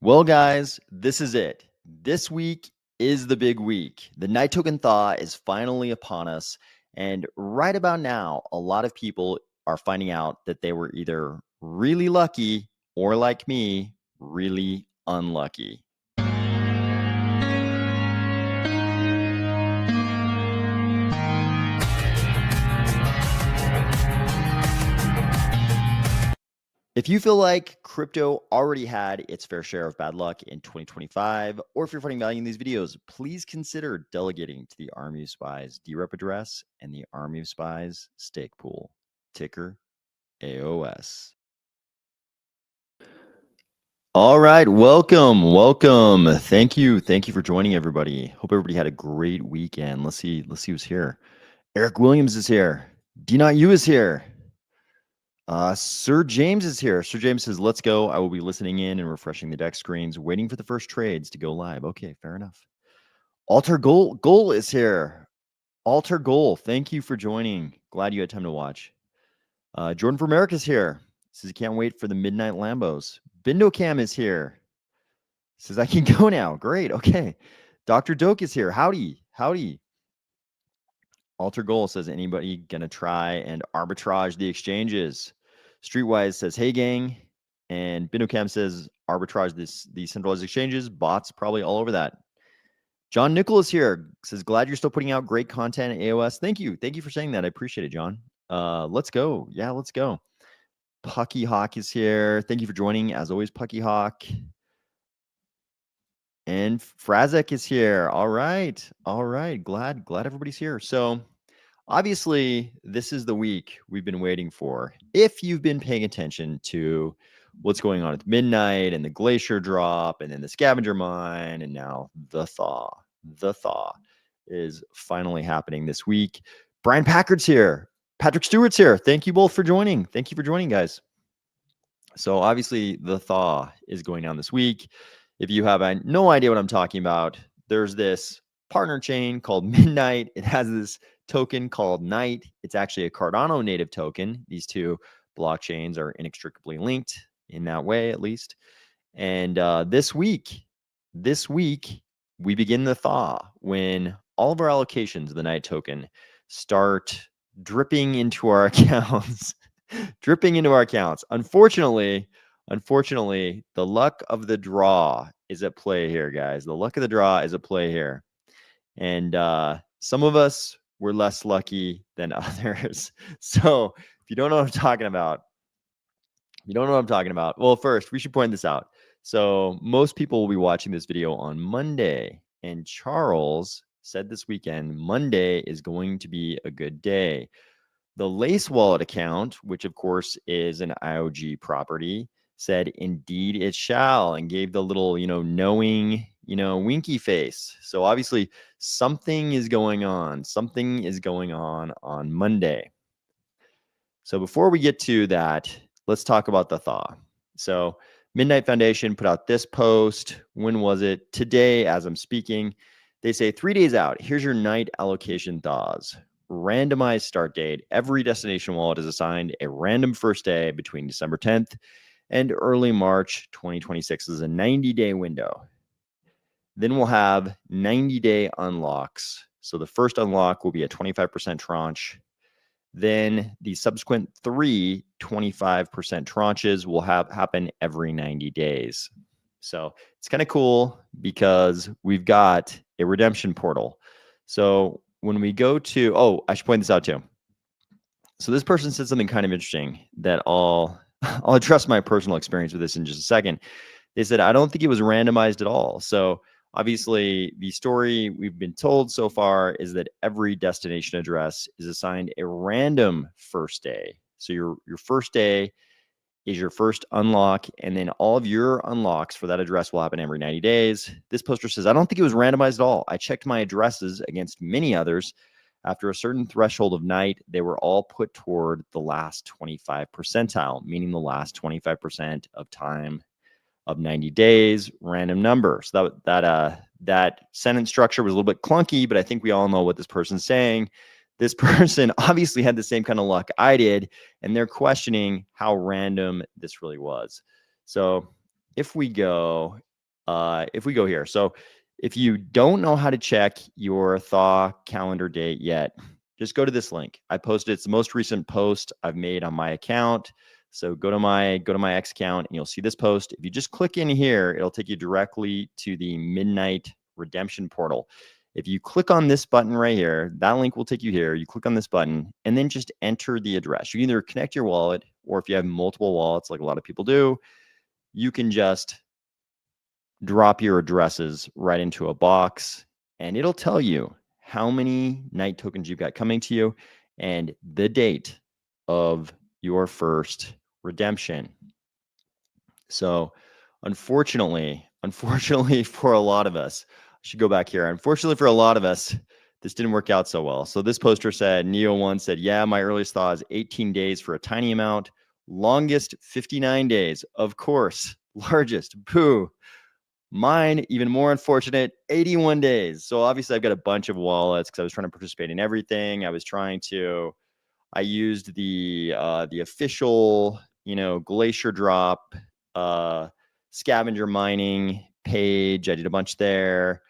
Well, guys, this is it. This week is the big week. The night token thaw is finally upon us. And right about now, a lot of people are finding out that they were either really lucky or, like me, really unlucky. If you feel like crypto already had its fair share of bad luck in 2025, or if you're finding value in these videos, please consider delegating to the Army of Spies DRep address and the Army of Spies stake pool, ticker AOS. All right, welcome. Thank you for joining, everybody. Hope everybody had a great weekend. Let's see who's here. Eric Williams is here. D.U is here. Sir James is here. Sir James says, let's go. I will be listening in and refreshing the deck screens, waiting for the first trades to go live. Okay, fair enough. Alter Goal is here. Alter Goal, thank you for joining. Glad you had time to watch. Jordan from America is here. Says he can't wait for the midnight Lambos. Bindo Cam is here. Says I can go now. Great. Okay. Dr. Doke is here. Howdy. Alter Goal says, anybody gonna try and arbitrage the exchanges? Streetwise says, hey gang. And Binocam says, arbitrage these centralized exchanges. Bots probably all over that. John Nicholas here says, glad you're still putting out great content at AOS. Thank you for saying that. I appreciate it, John. Let's go. Yeah, let's go. Pucky Hawk is here. Thank you for joining. As always, Pucky Hawk. And Frazek is here. All right. Glad everybody's here. So obviously, this is the week we've been waiting for. If you've been paying attention to what's going on at midnight and the glacier drop and then the scavenger mine and now the thaw. The thaw is finally happening this week. Brian Packard's here. Patrick Stewart's here. Thank you both for joining. Thank you for joining, guys. So obviously, the thaw is going on this week. If you have no idea what I'm talking about, there's this partner chain called Midnight. It has this token called Night. It's actually a Cardano native token. These two blockchains are inextricably linked in that way, at least. And this week, we begin the thaw when all of our allocations of the Night token start dripping into our accounts. Unfortunately, the luck of the draw is at play here, guys. The luck of the draw is at play here. And some of us were less lucky than others. So if you don't know what I'm talking about, well, first, we should point this out. So most people will be watching this video on Monday. And Charles said this weekend, Monday is going to be a good day. The Lace Wallet account, which of course is an IOG property, said, indeed it shall, and gave the little, knowing, winky face. So obviously something is going on. Something is going on Monday. So before we get to that, let's talk about the thaw. So Midnight Foundation put out this post. When was it? Today, as I'm speaking. They say 3 days out, here's your night allocation thaws. Randomized start date. Every destination wallet is assigned a random first day between December 10th and early March 2026. This is a 90-day window. Then we'll have 90-day unlocks. So the first unlock will be a 25% tranche. Then the subsequent 3 25% tranches will happen every 90 days. So it's kind of cool because we've got a redemption portal. So when we go to, I should point this out too. So this person said something kind of interesting that I'll address my personal experience with this in just a second. They said, I don't think it was randomized at all. So obviously the story we've been told so far is that every destination address is assigned a random first day. So your first day is your first unlock, and then all of your unlocks for that address will happen every 90 days. This poster says, I don't think it was randomized at all. I checked my addresses against many others. After a certain threshold of night, they were all put toward the last 25 percentile, meaning the last 25% of time of 90 days, random number. So that sentence structure was a little bit clunky, but I think we all know what this person's saying. This person obviously had the same kind of luck I did, and they're questioning how random this really was. So if we go if we go here, so if you don't know how to check your Thaw calendar date yet, just go to this link. I posted, it's the most recent post I've made on my account. So go to my X account and you'll see this post. If you just click in here, it'll take you directly to the midnight redemption portal. If you click on this button right here, that link will take you here. You click on this button and then just enter the address. You either connect your wallet, or if you have multiple wallets, like a lot of people do, you can just drop your addresses right into a box and it'll tell you how many night tokens you've got coming to you and the date of your first redemption. So unfortunately for a lot of us, I should go back here. Unfortunately for a lot of us, this didn't work out so well. So this poster said, Neo1 said, yeah, my earliest thaw is 18 days for a tiny amount. Longest 59 days. Of course. Largest. Boo. Mine, even more unfortunate, 81 days. So obviously I've got a bunch of wallets because I was trying to participate in everything. I used the official, Glacier Drop scavenger mining page. I did a bunch there.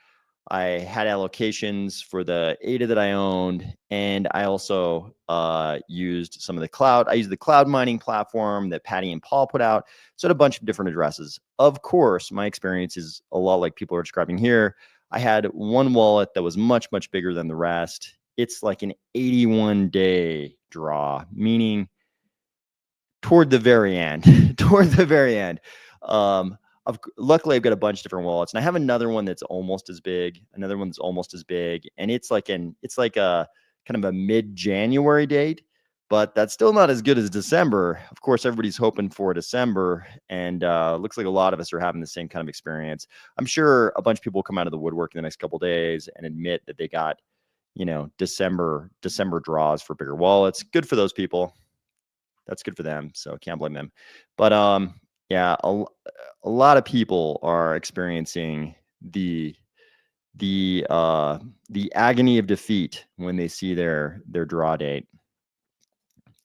I had allocations for the ADA that I owned, and I also used some of the cloud. I used the cloud mining platform that Patty and Paul put out. So I had a bunch of different addresses. Of course, my experience is a lot like people are describing here. I had one wallet that was much, much bigger than the rest. It's like an 81-day draw, meaning toward the very end, luckily I've got a bunch of different wallets, and I have another one that's almost as big, and it's like a kind of a mid-January date, but that's still not as good as December. Of course, everybody's hoping for December, and looks like a lot of us are having the same kind of experience. I'm sure a bunch of people will come out of the woodwork in the next couple of days and admit that they got, December draws for bigger wallets. Good for those people. That's good for them. So can't blame them. But yeah, a lot of people are experiencing the agony of defeat when they see their draw date.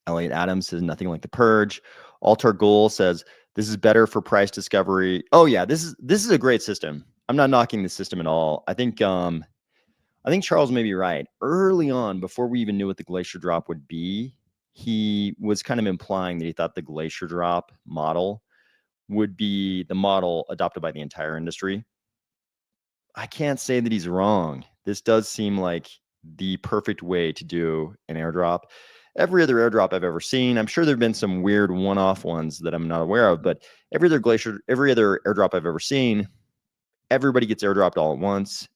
Elliot Adams says nothing like the purge. Altar Goal says this is better for price discovery. Oh yeah, this is a great system. I'm not knocking the system at all. I think Charles may be right. Early on, before we even knew what the Glacier Drop would be, he was kind of implying that he thought the Glacier Drop model would be the model adopted by the entire industry. I can't say that he's wrong. This does seem like the perfect way to do an airdrop. Every other airdrop I've ever seen, I'm sure there've been some weird one-off ones that I'm not aware of, but every other airdrop I've ever seen, everybody gets airdropped all at once,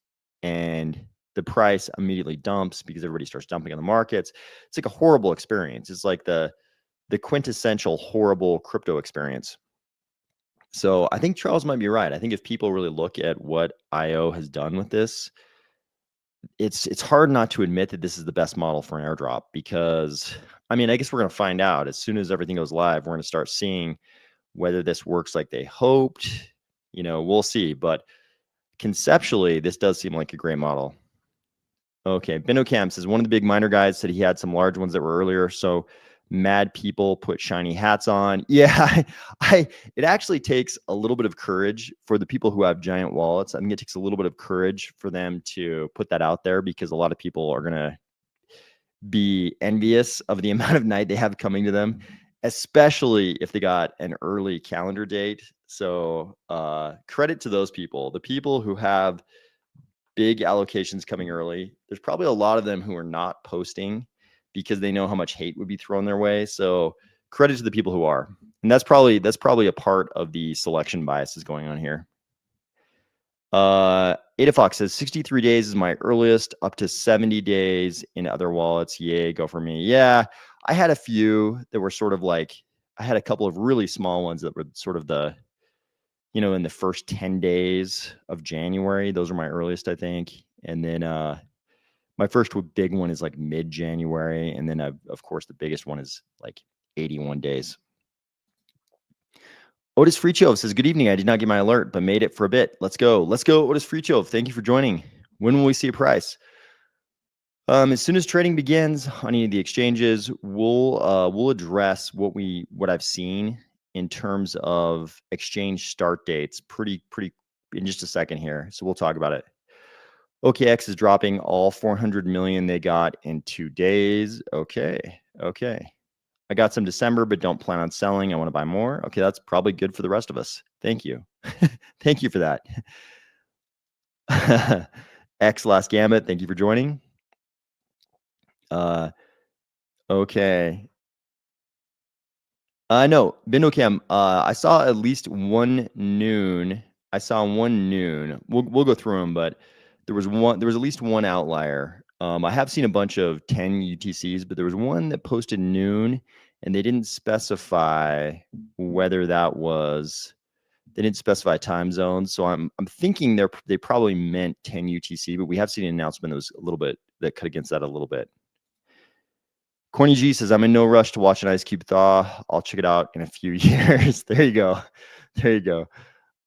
and the price immediately dumps because everybody starts dumping on the markets. It's like a horrible experience. It's like the quintessential horrible crypto experience. So I think Charles might be right. I think if people really look at what IO has done with this, it's hard not to admit that this is the best model for an airdrop, because I guess we're going to find out as soon as everything goes live. We're going to start seeing whether this works like they hoped. We'll see. But conceptually, this does seem like a great model. Okay, Binocam says one of the big miner guys said he had some large ones that were earlier, so mad people put shiny hats on. Yeah, it actually takes a little bit of courage for the people who have giant wallets. I think it takes a little bit of courage for them to put that out there, because a lot of people are gonna be envious of the amount of night they have coming to them, especially if they got an early calendar date. So credit to those people, the people who have big allocations coming early. There's probably a lot of them who are not posting because they know how much hate would be thrown their way. So credit to the people who are. And that's probably a part of the selection bias is going on here. Ada Fox says 63 days is my earliest, up to 70 days in other wallets. Yay, go for me. Yeah, I had a few that were sort of like, I had a couple of really small ones that were sort of the, in the first 10 days of January. Those are my earliest, I think. And then my first big one is like mid-January. And then, of course, the biggest one is like 81 days. Otis Freechove says, good evening. I did not get my alert, but made it for a bit. Let's go. Let's go, Otis Freechove. Thank you for joining. When will we see a price? As soon as trading begins on any of the exchanges, we'll address what I've seen in terms of exchange start dates pretty in just a second here, so we'll talk about it. OKX is dropping all 400 million they got in 2 days. Okay. I got some December, but don't plan on selling. I want to buy more. Okay, that's probably good for the rest of us. Thank you. Thank you for that. X Last Gambit, thank you for joining. Okay. No, BindoCam. I saw at least one noon. We'll go through them, but there was at least one outlier. I have seen a bunch of 10 UTCs, but there was one that posted noon, and they didn't specify whether that was. They didn't specify time zones, so I'm thinking they probably meant 10 UTC, but we have seen an announcement that was a little bit that cut against that a little bit. Corny G says, I'm in no rush to watch an Ice Cube thaw. I'll check it out in a few years. There you go.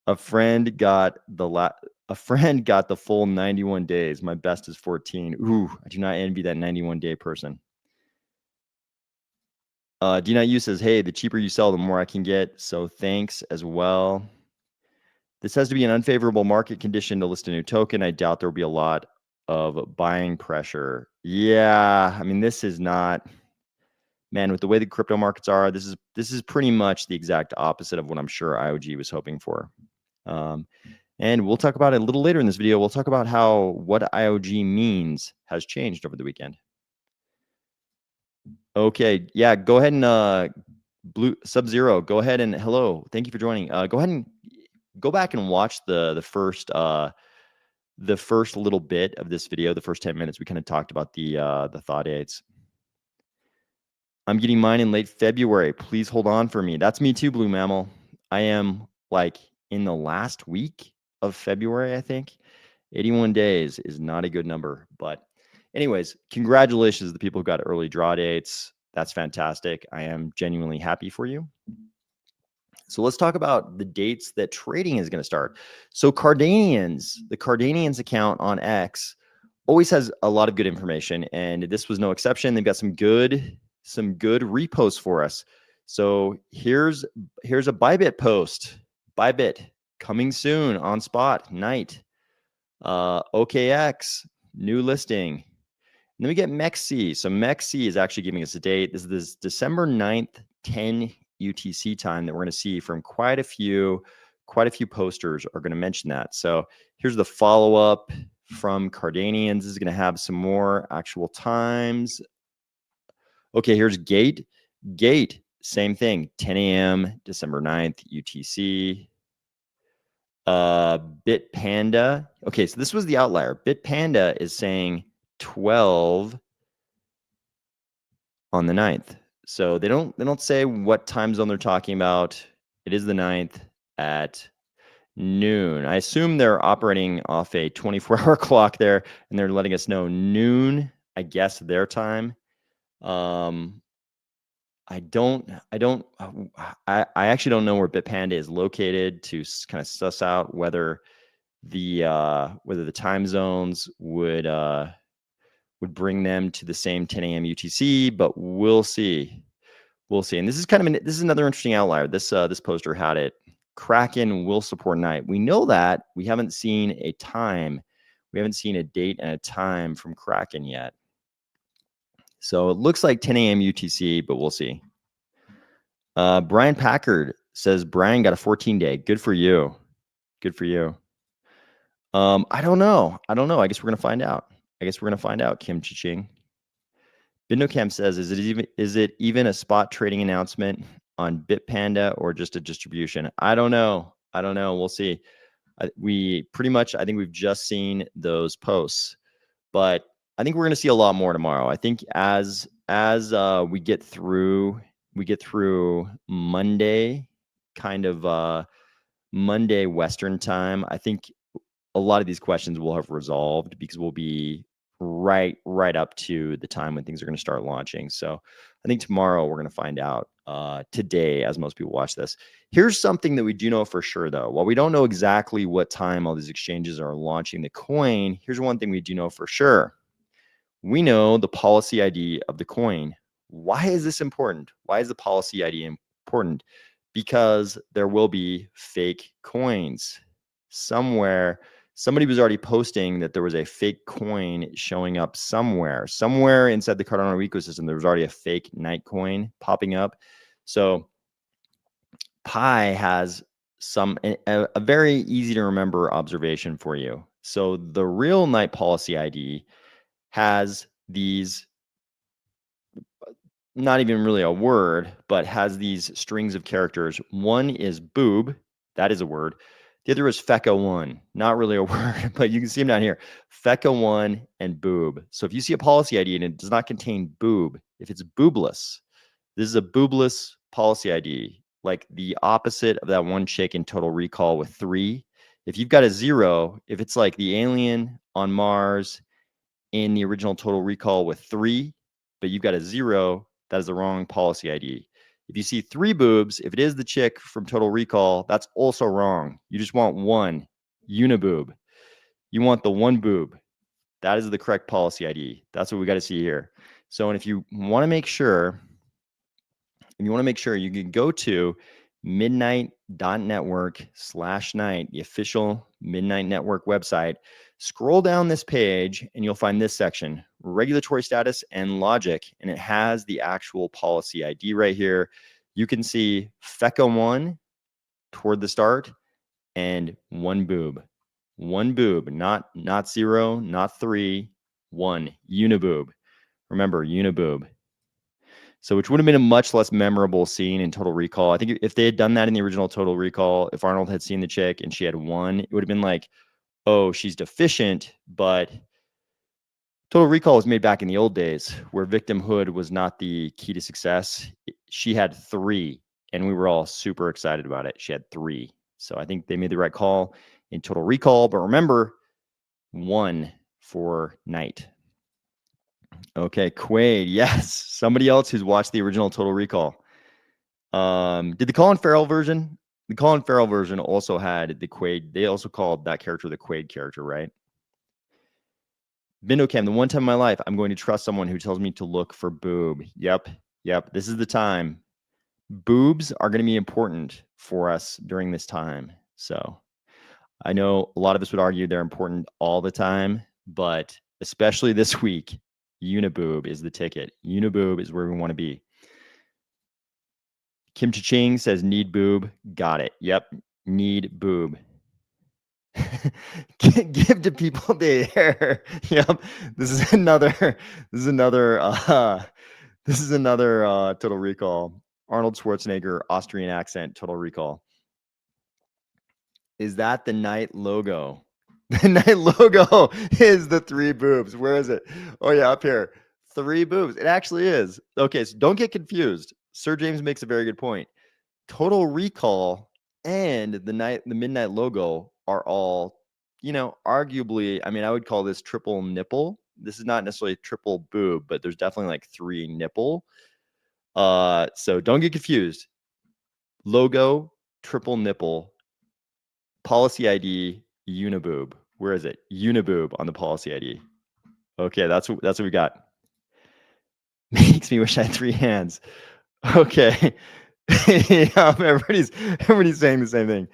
A friend got the full 91 days. My best is 14. Ooh, I do not envy that 91 day person. D9U says, hey, the cheaper you sell, the more I can get. So thanks as well. This has to be an unfavorable market condition to list a new token. I doubt there will be a lot of buying pressure. Yeah, I mean, this is not, man, with the way the crypto markets are, this is pretty much the exact opposite of what I'm sure IOG was hoping for. And we'll talk about it a little later in this video. We'll talk about how what IOG means has changed over the weekend. Okay, yeah, go ahead and Blue Sub-Zero, go ahead and hello, thank you for joining. Go ahead and go back and watch the first little bit of this video, the first 10 minutes. We kind of talked about the thaw dates. I'm getting mine in late February. Please hold on for me. That's me too, Blue Mammal. I am like in the last week of February, I think. 81 days is not a good number, but anyways, congratulations to the people who got early draw dates. That's fantastic. I am genuinely happy for you. So let's talk about the dates that trading is going to start. So the Cardanians account on X always has a lot of good information, and this was no exception. They've got some good reposts for us. So here's a Bybit post. Bybit coming soon on spot night. OKX new listing. And then we get MEXC. So MEXC is actually giving us a date. This is December 9th, 10 UTC time that we're going to see from quite a few posters are going to mention that. So here's the follow-up from Cardanians. This is going to have some more actual times. Okay, here's Gate. Gate, same thing, 10 a.m. December 9th, UTC. Bitpanda. Okay, so this was the outlier. Bitpanda is saying 12 on the 9th. So they don't say what time zone they're talking about. It is the 9th at noon. I assume they're operating off a 24-hour clock there, and they're letting us know noon, I guess, their time. I actually don't know where Bitpanda is located to kind of suss out whether the time zones would bring them to the same 10 a.m. UTC, but we'll see. And this is another interesting outlier. This poster had it. Kraken will support night. We know that. We haven't seen a time. We haven't seen a date and a time from Kraken yet. So it looks like 10 a.m. UTC, but we'll see. Brian Packard says Brian got a 14-day. Good for you. I don't know. I guess we're gonna find out. Kim Chiching. BindoCam says, is it even a spot trading announcement on Bitpanda or just a distribution? I don't know. We'll see. I think we've just seen those posts, but I think we're going to see a lot more tomorrow. I think as we get through Monday, kind of Monday Western time, I think a lot of these questions will have resolved because we'll be right up to the time when things are going to start launching. So I think tomorrow we're going to find out. Today, as most people watch this. Here's something that we do know for sure, though. While we don't know exactly what time all these exchanges are launching the coin, here's one thing we do know for sure. We know the policy ID of the coin. Why is this important? Why is the policy ID important? Because there will be fake coins. somewhere. Somebody was already posting that there was a fake coin showing up somewhere inside the Cardano ecosystem. There was already a fake night coin popping up. So Pi has a very easy to remember observation for you. So the real night policy ID has these, not even really a word, but has these strings of characters. One is boob, that is a word. The other is FECA1, not really a word, but you can see them down here. FECA1 and boob. So if you see a policy ID and it does not contain boob, if it's boobless, this is a boobless policy ID, like the opposite of that one chick in Total Recall with 3. If you've got a 0, if it's like the alien on Mars in the original Total Recall with 3, but you've got a 0, that is the wrong policy ID. If you see 3 boobs, if it is the chick from Total Recall, that's also wrong. You just want 1, uniboob. You want the 1 boob. That is the correct policy ID. That's what we got to see here. So, and if you want to make sure, you can go to midnight.network/night, the official Midnight Network website. Scroll down this page and you'll find this section, regulatory status and logic, and it has the actual policy ID right here. You can see FECA1 toward the start and 1 boob. 1 boob, not 0, not 3, 1, uniboob. Remember, uniboob. So which would have been a much less memorable scene in Total Recall. I think if they had done that in the original Total Recall, if Arnold had seen the chick and she had 1, it would have been like, oh, she's deficient. But Total Recall was made back in the old days where victimhood was not the key to success. She had 3, and we were all super excited about it. She had 3. So I think they made the right call in Total Recall. But remember, 1 for night. Okay, Quaid. Yes, somebody else who's watched the original Total Recall. Did the Colin Farrell version? The Colin Farrell version also had the Quaid. They also called that character the Quaid character, right? Bindocam, the one time in my life, I'm going to trust someone who tells me to look for boob. Yep. This is the time. Boobs are going to be important for us during this time. So I know a lot of us would argue they're important all the time, but especially this week, uniboob is the ticket. Uniboob is where we want to be. Kim Cha-ching says need boob. Got it. Yep. Need boob. Give to people the hair. Yep. This is another Total Recall. Arnold Schwarzenegger, Austrian accent, Total Recall. Is that the night logo? The night logo is the 3 boobs. Where is it? Oh yeah, up here. 3 boobs. It actually is. Okay, so don't get confused. Sir James makes a very good point. Total Recall and the midnight logo are all, arguably, I mean, I would call this triple nipple. This is not necessarily triple boob, but there's definitely like 3 nipple. So don't get confused. Logo, triple nipple, policy ID, uniboob. Where is it? Uniboob on the policy ID. Okay, that's what we got. Makes me wish I had 3 hands. Okay. Yeah, everybody's saying the same thing.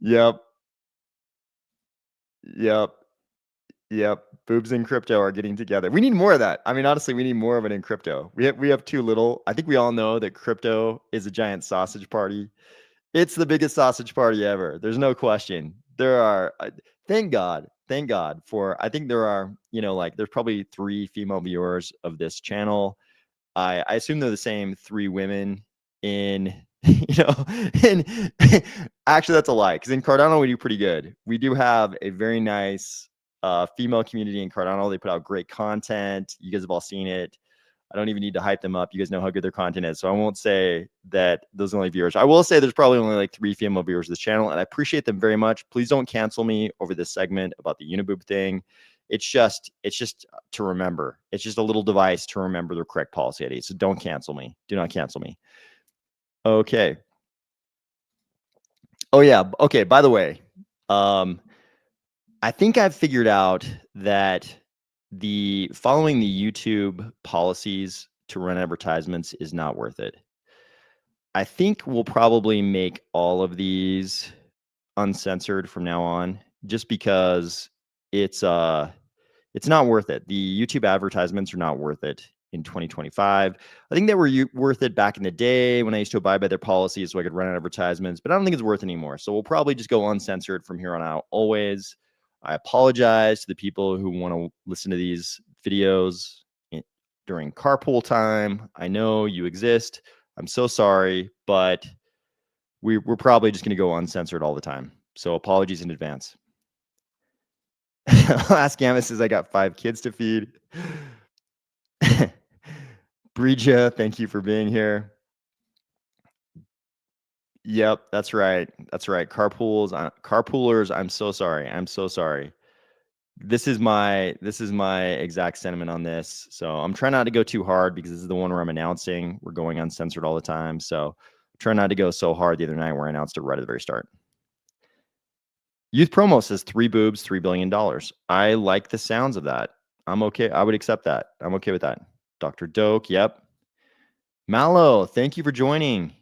Yep. Boobs in crypto are getting together. We need more of that. I mean, honestly, we need more of it in crypto. We have too little. I think we all know that crypto is a giant sausage party. It's the biggest sausage party ever. There's no question. There are, thank God for, I think there are, there's probably 3 female viewers of this channel. I assume they're the same 3 women in, and actually that's a lie, because in Cardano we do pretty good. We do have a very nice female community in Cardano. They put out great content. You guys have all seen it. I don't even need to hype them up. You guys know how good their content is. So I won't say that those are only viewers. I will say there's probably only like 3 female viewers of this channel, and I appreciate them very much. Please don't cancel me over this segment about the uniboob thing. It's just to remember. It's just a little device to remember the correct policy ID. So don't cancel me. Do not cancel me. Okay. Oh yeah. Okay. By the way, I think I've figured out that following the YouTube policies to run advertisements is not worth it. I think we'll probably make all of these uncensored from now on, just because it's not worth it. The YouTube advertisements are not worth it in 2025. I think they were worth it back in the day when I used to abide by their policies so I could run advertisements, but I don't think it's worth it anymore. So we'll probably just go uncensored from here on out always. I apologize to the people who want to listen to these videos during carpool time. I know you exist. I'm so sorry, but we're probably just going to go uncensored all the time. So apologies in advance. Last Gamma says I got 5 kids to feed. Bridja, thank you for being here. Yep, that's right. That's right. Carpoolers, I'm so sorry. I'm so sorry. This is my exact sentiment on this. So I'm trying not to go too hard because this is the one where I'm announcing we're going uncensored all the time. So try not to go so hard. The other night where I announced it right at the very start. Youth Promo says 3 boobs, $3 billion. I like the sounds of that. I'm okay. I would accept that. I'm okay with that. Dr. Doke, yep. Mallow, thank you for joining.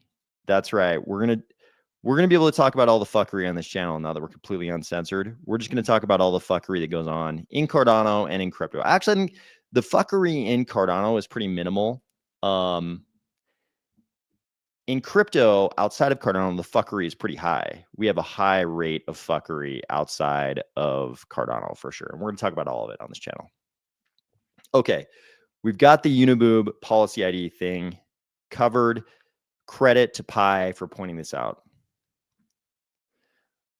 That's right. We're gonna be able to talk about all the fuckery on this channel now that we're completely uncensored. We're just gonna talk about all the fuckery that goes on in Cardano and in crypto. Actually, I think the fuckery in Cardano is pretty minimal. In crypto, outside of Cardano, the fuckery is pretty high. We have a high rate of fuckery outside of Cardano for sure. And we're going to talk about all of it on this channel. Okay, we've got the Uniboob policy ID thing covered. Credit to Pi for pointing this out.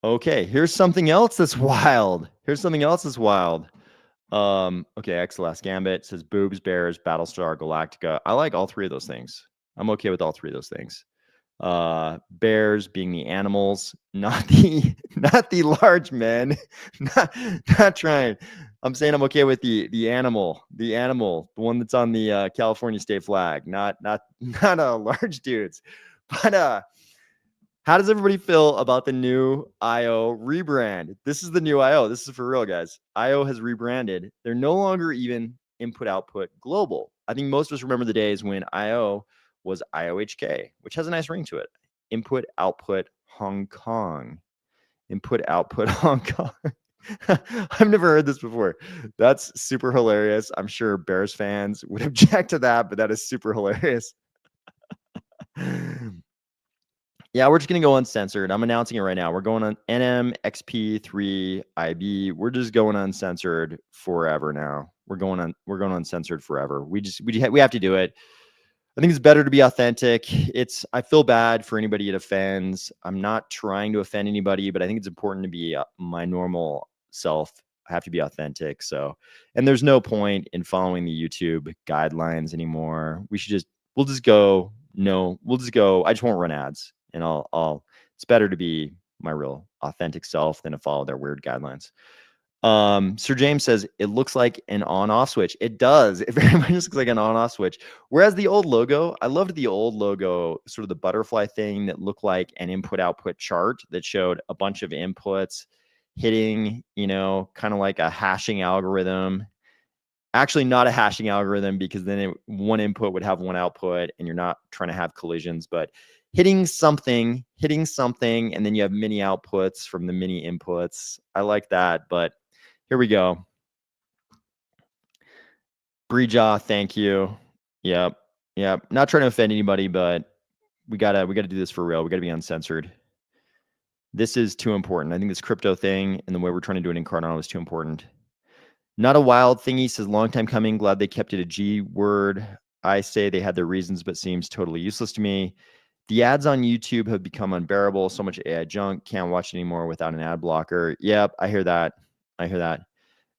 Okay, here's something else that's wild. Okay, Xlast Gambit says boobs, bears, Battlestar Galactica. I like all 3 of those things. I'm okay with all 3 of those things. Bears being the animals, not the large men. not trying. I'm saying I'm okay with the animal, the one that's on the California state flag, not large dudes. But how does everybody feel about the new IO rebrand? This is the new IO. This is for real, guys. IO has rebranded. They're no longer even input output global. I think most of us remember the days when IO was IOHK, which has a nice ring to it. Input output Hong Kong. Input output Hong Kong. I've never heard this before. That's super hilarious. I'm sure Bears fans would object to that, but that is super hilarious. Yeah, we're just going to go uncensored. I'm announcing it right now. We're going on NMXP3IB. We're just going uncensored forever now. We're going uncensored forever. We have to do it. I think it's better to be authentic. I feel bad for anybody it offends. I'm not trying to offend anybody, but I think it's important to be my normal self. I have to be authentic. So, and there's no point in following the YouTube guidelines anymore. We'll just go. I just won't run ads. And it's better to be my real authentic self than to follow their weird guidelines. Sir James says it looks like an on-off switch. It does. It very much looks like an on-off switch. Whereas the old logo, I loved the old logo, sort of the butterfly thing that looked like an input-output chart that showed a bunch of inputs hitting, kind of like a hashing algorithm. Actually, not a hashing algorithm because then one input would have one output, and you're not trying to have collisions, but hitting something, and then you have mini outputs from the mini inputs. I like that, but here we go. Breejaw, thank you. Yep. Not trying to offend anybody, but we gotta do this for real. We gotta be uncensored. This is too important. I think this crypto thing and the way we're trying to do it in Cardano is too important. Not a wild thingy says long time coming. Glad they kept it a G word. I say they had their reasons, but seems totally useless to me. The ads on YouTube have become unbearable. So much AI junk. Can't watch anymore without an ad blocker. Yep, I hear that.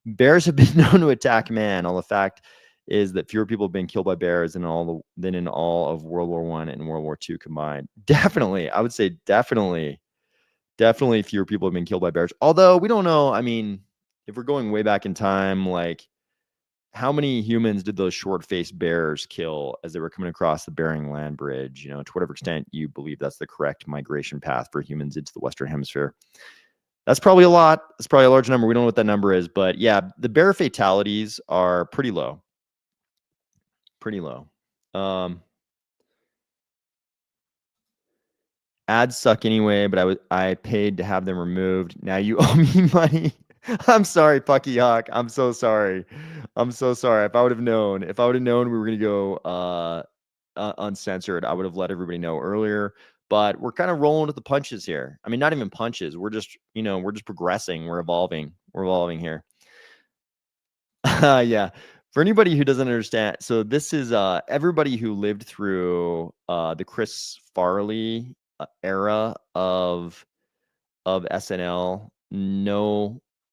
Bears have been known to attack man. All the fact is that fewer people have been killed by bears than in all of World War I and World War II combined. Definitely, I would say definitely fewer people have been killed by bears. Although we don't know. I mean, if we're going way back in time, like how many humans did those short-faced bears kill as they were coming across the Bering Land Bridge? To whatever extent you believe that's the correct migration path for humans into the Western Hemisphere. That's probably a lot. It's probably a large number. We don't know what that number is, but yeah, the bear fatalities are pretty low. Ads suck anyway, but I paid to have them removed. Now you owe me money. I'm sorry, Pucky Hawk. I'm so sorry. I'm so sorry. If I would have known we were gonna go uncensored, I would have let everybody know earlier. But we're kind of rolling with the punches here. I mean, not even punches. We're just, we're just progressing. We're evolving. We're evolving here. Yeah. For anybody who doesn't understand, so this is everybody who lived through the Chris Farley era of SNL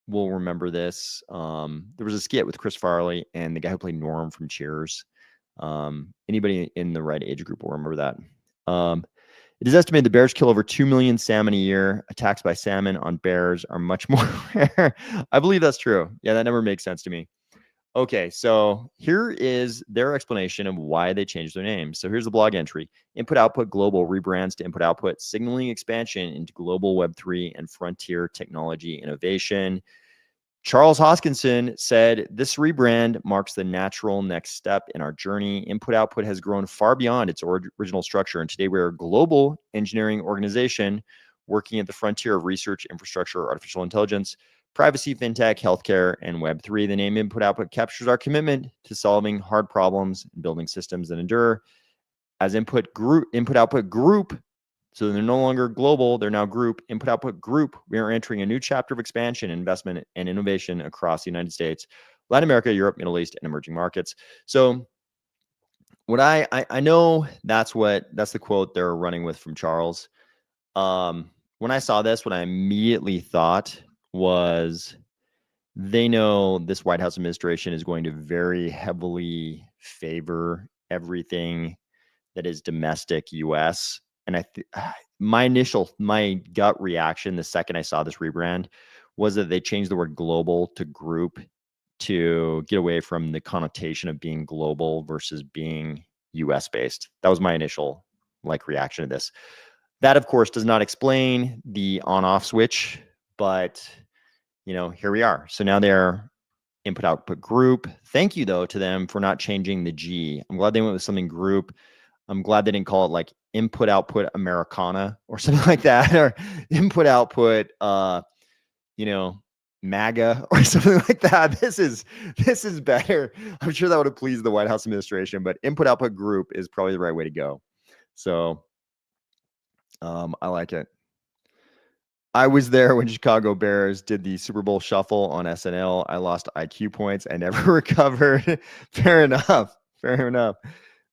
will remember this. There was a skit with Chris Farley and the guy who played Norm from Cheers. Anybody in the right age group will remember that. It is estimated the bears kill over 2 million salmon a year. Attacks by salmon on bears are much more rare. I believe that's true. Yeah, that number makes sense to me. Okay, so here is their explanation of why they changed their name. So here's the blog entry. Input Output Global rebrands to Input Output, signaling expansion into global Web3 and frontier technology innovation. Charles Hoskinson said, this rebrand marks the natural next step in our journey. Input Output has grown far beyond its original structure, and today we're a global engineering organization working at the frontier of research, infrastructure, artificial intelligence, privacy, fintech, healthcare, and Web3. The name Input Output captures our commitment to solving hard problems and building systems that endure. As Input Output Group, so they're no longer global, they're now group, Input Output Group, we are entering a new chapter of expansion, investment, and innovation across the United States, Latin America, Europe, Middle East, and emerging markets. So what I know that's the quote they're running with from Charles. When I saw this, what I immediately thought was they know this White House administration is going to very heavily favor everything that is domestic US. And my gut reaction the second I saw this rebrand was that they changed the word global to group to get away from the connotation of being global versus being US based. That was my initial reaction to this. That of course does not explain the on-off switch, but here we are. So now they're Input Output Group. Thank you though to them for not changing the G. I'm glad they went with something group. I'm glad they didn't call it like Input Output Americana or something like that, or Input Output MAGA or something like that. This is better. I'm sure that would have pleased the White House administration, but Input Output Group is probably the right way to go. So I like it. I was there when Chicago Bears did the Super Bowl shuffle on SNL. I lost IQ points. I never recovered. Fair enough. Fair enough.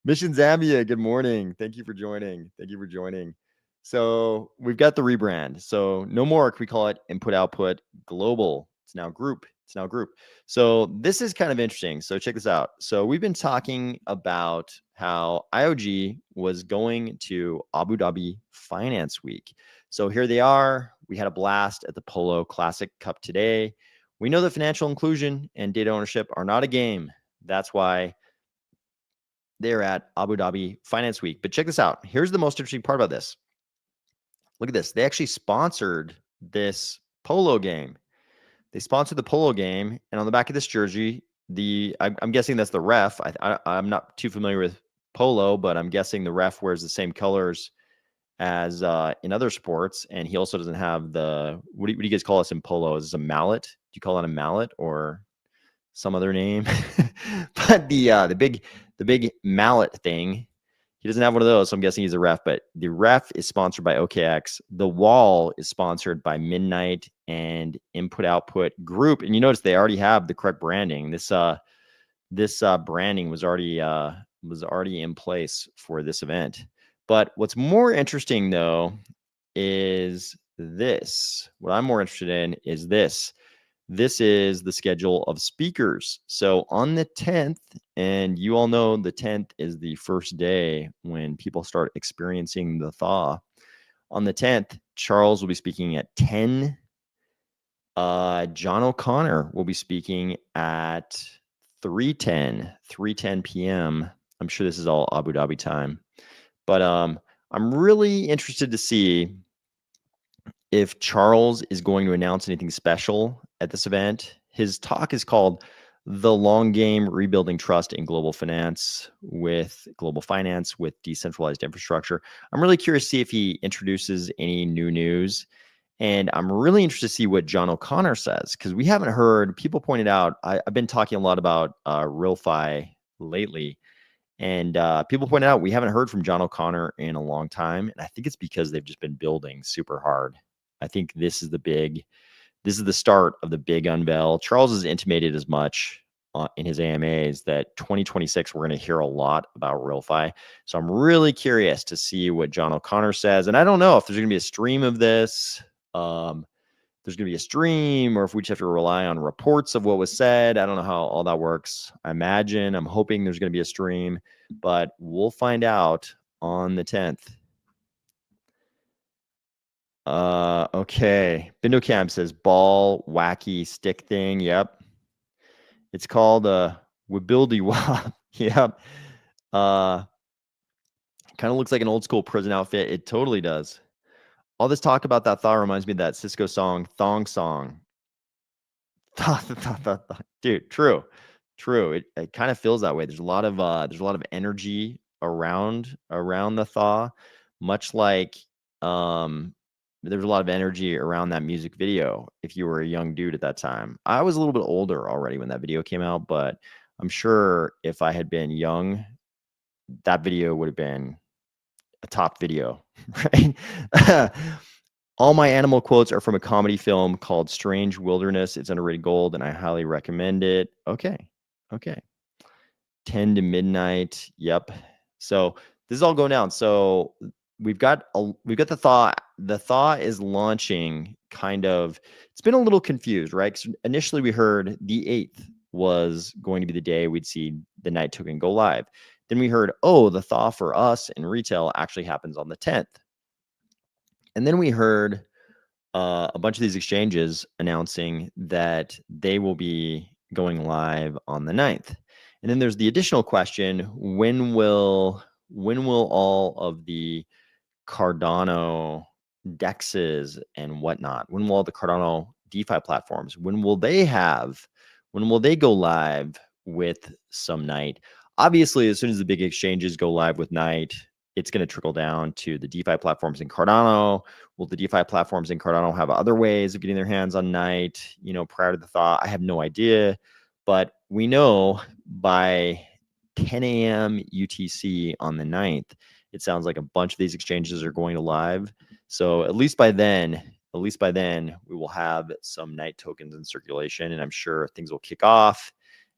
Mission Zambia, good morning. Thank you for joining. Thank you for joining. So we've got the rebrand. So no more, we call it Input Output Global. It's now group. It's now group. So this is kind of interesting. So check this out. So we've been talking about how IOG was going to Abu Dhabi Finance Week. So here they are. We had a blast at the Polo Classic Cup today. We know that financial inclusion and data ownership are not a game. That's why they're at Abu Dhabi Finance Week. But check this out. Here's the most interesting part about this. Look at this. They actually sponsored this polo game. They sponsored the polo game. And on the back of this jersey, I'm guessing that's the ref. I'm not too familiar with polo, but I'm guessing the ref wears the same colors as in other sports. And he also doesn't have what do you guys call this in polo? Is this a mallet? Do you call it a mallet or some other name? But the big mallet thing, he doesn't have one of those, so I'm guessing he's a ref. But the ref is sponsored by OKX. The wall is sponsored by Midnight and Input Output Group. And you notice they already have the correct branding. This branding was already in place for this event. But what's more interesting though is this. What I'm more interested in is this. This is the schedule of speakers. So on the 10th, and you all know the 10th is the first day when people start experiencing the thaw. On the 10th, Charles will be speaking at 10. John O'Connor will be speaking at 3:10 p.m. I'm sure this is all Abu Dhabi time. But I'm really interested to see if Charles is going to announce anything special at this event. His talk is called the long game rebuilding trust in global finance with decentralized infrastructure. I'm really curious to see if he introduces any new news. And I'm really interested to see what John O'Connor says, because we haven't heard, people pointed out, I've been talking a lot about RealFi lately, and people pointed out we haven't heard from John O'Connor in a long time. And I think it's because they've just been building super hard. I think this is the start of the big unveil. Charles has intimated as much in his AMAs that 2026, we're going to hear a lot about RealFi. So I'm really curious to see what John O'Connor says. And I don't know if there's going to be a stream of this. There's going to be a stream, or if we just have to rely on reports of what was said. I don't know how all that works. I'm hoping there's going to be a stream, but we'll find out on the 10th. Okay. Bindo Cam says ball wacky stick thing. Yep. It's called Wabildy Wop. Yep. Kind of looks like an old school prison outfit. It totally does. All this talk about that Thaw reminds me of that Cisco song, Thong Song. Dude, true. It kind of feels that way. There's a lot of energy around the Thaw, much like there's a lot of energy around that music video if you were a young dude at that time. I was a little bit older already when that video came out, but I'm sure if I had been young, that video would have been a top video, right? All my animal quotes are from a comedy film called Strange Wilderness. It's underrated gold, and I highly recommend it. Okay. 10 to midnight. Yep. So this is all going down. So we've got the Thaw. The Thaw is launching kind of, it's been a little confused, right? 'Cause initially we heard the 8th was going to be the day we'd see the Night token go live. Then we heard, the Thaw for us in retail actually happens on the 10th. And then we heard a bunch of these exchanges announcing that they will be going live on the 9th. And then there's the additional question, when will all of the Cardano dexes and whatnot, when will all the Cardano DeFi platforms, when will they go live with some Night? Obviously, as soon as the big exchanges go live with Night, it's going to trickle down to the DeFi platforms in Cardano. Will the DeFi platforms in Cardano have other ways of getting their hands on Night, prior to the Thaw? I have no idea. But we know by 10 a.m. UTC on the 9th, it sounds like a bunch of these exchanges are going to live. So at least by then, we will have some Night tokens in circulation, and I'm sure things will kick off.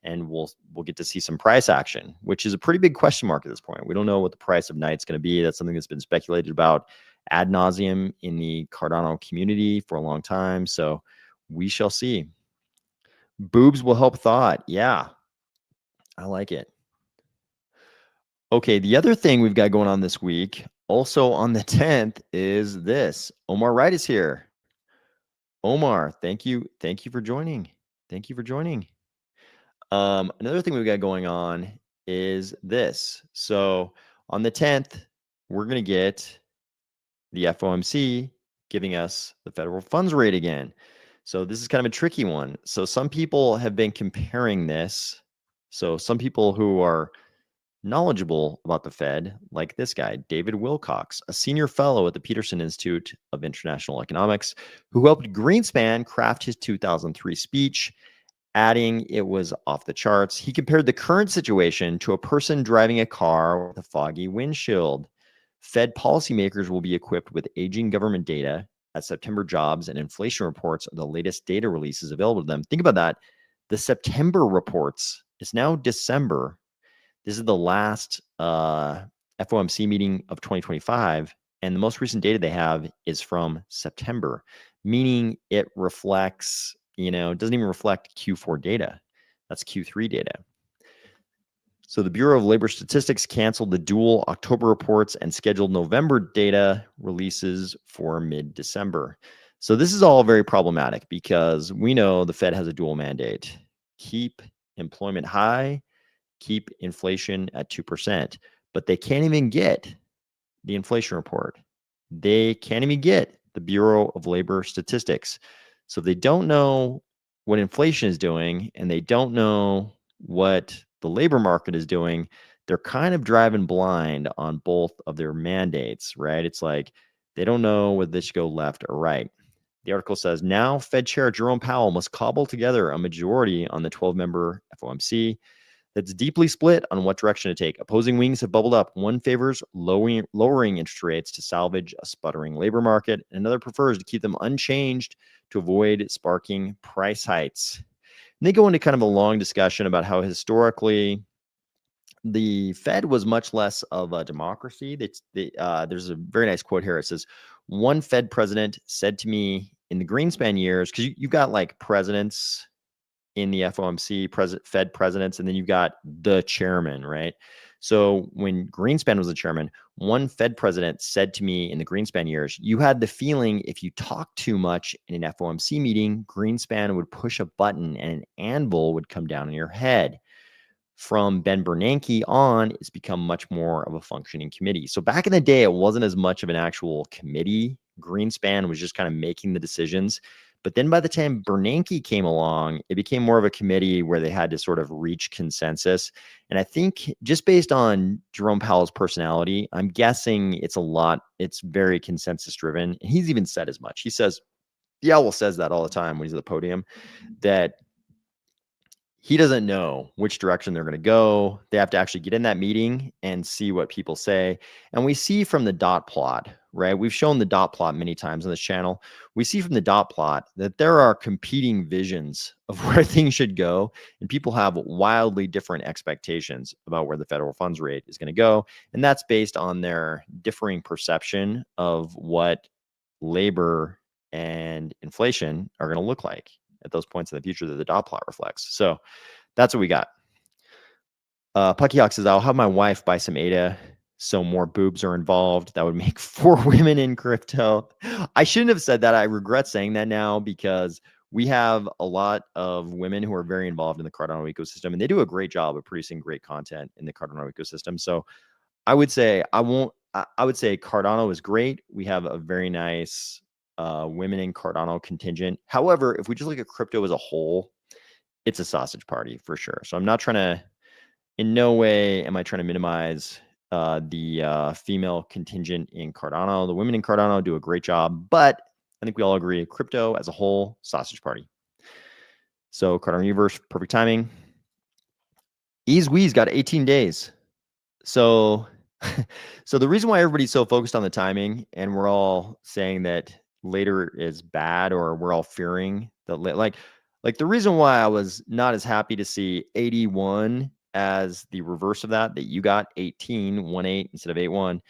And we'll get to see some price action, which is a pretty big question mark at this point. We don't know what the price of Night's going to be. That's something that's been speculated about ad nauseum in the Cardano community for a long time. So we shall see. Boobs will help thought. Yeah, I like it. Okay, the other thing we've got going on this week, also on the 10th, is this. Omar Wright is here. Omar, thank you for joining. Another thing we've got going on is this. So on the 10th, we're going to get the FOMC giving us the federal funds rate again. So this is kind of a tricky one. So some people have been comparing this. So some people who are knowledgeable about the Fed, like this guy, David Wilcox, a senior fellow at the Peterson Institute of International Economics, who helped Greenspan craft his 2003 speech, adding it was off the charts. He compared the current situation to a person driving a car with a foggy windshield. Fed policymakers will be equipped with aging government data as September jobs and inflation reports are the latest data releases available to them. Think about that. The September reports, it's now December. This is the last FOMC meeting of 2025. And the most recent data they have is from September, meaning it reflects, it doesn't even reflect Q4 data. That's Q3 data. So the Bureau of Labor Statistics canceled the dual October reports and scheduled November data releases for mid-December. So this is all very problematic because we know the Fed has a dual mandate. Keep employment high, keep inflation at 2%, but they can't even get the inflation report. They can't even get the Bureau of Labor Statistics. So they don't know what inflation is doing and they don't know what the labor market is doing, they're kind of driving blind on both of their mandates, right? It's like they don't know whether they should go left or right. The article says now Fed Chair Jerome Powell must cobble together a majority on the 12-member FOMC that's deeply split on what direction to take. Opposing wings have bubbled up. One favors lowering interest rates to salvage a sputtering labor market. Another prefers to keep them unchanged to avoid sparking price hikes. And they go into kind of a long discussion about how historically the Fed was much less of a democracy. There's a very nice quote here. It says, one Fed president said to me in the Greenspan years, because you've got like presidents in the FOMC, Fed presidents, and then you've got the chairman, right? So when Greenspan was the chairman, one Fed president said to me in the Greenspan years, you had the feeling if you talked too much in an FOMC meeting, Greenspan would push a button and an anvil would come down on your head. From Ben Bernanke on, it's become much more of a functioning committee. So back in the day, it wasn't as much of an actual committee. Greenspan was just kind of making the decisions. But then by the time Bernanke came along, it became more of a committee where they had to sort of reach consensus. And I think just based on Jerome Powell's personality, I'm guessing it's very consensus driven. And he's even said as much. He says, the owl says that all the time when he's at the podium, that he doesn't know which direction they're going to go. They have to actually get in that meeting and see what people say. And we see from the dot plot, right? We've shown the dot plot many times on this channel. We see from the dot plot that there are competing visions of where things should go. And people have wildly different expectations about where the federal funds rate is going to go. And that's based on their differing perception of what labor and inflation are going to look like at those points in the future that the dot plot reflects. So that's what we got. Pucky Hawk says, I'll have my wife buy some ADA so more boobs are involved. That would make 4 women in crypto. I shouldn't have said that. I regret saying that now because we have a lot of women who are very involved in the Cardano ecosystem, and they do a great job of producing great content in the Cardano ecosystem. So I would say I would say Cardano is great. We have a very nice women in Cardano contingent. However, if we just look at crypto as a whole, it's a sausage party for sure. So I'm not trying to, in no way am I trying to minimize the female contingent in Cardano. The women in Cardano do a great job, but I think we all agree crypto as a whole, sausage party. So Cardano Universe, perfect timing. EaseWee's got 18 days. So the reason why everybody's so focused on the timing and we're all saying that later is bad, or we're all fearing that like the reason why I was not as happy to see 81 as the reverse of that you got 18 1-8 instead of 8-1.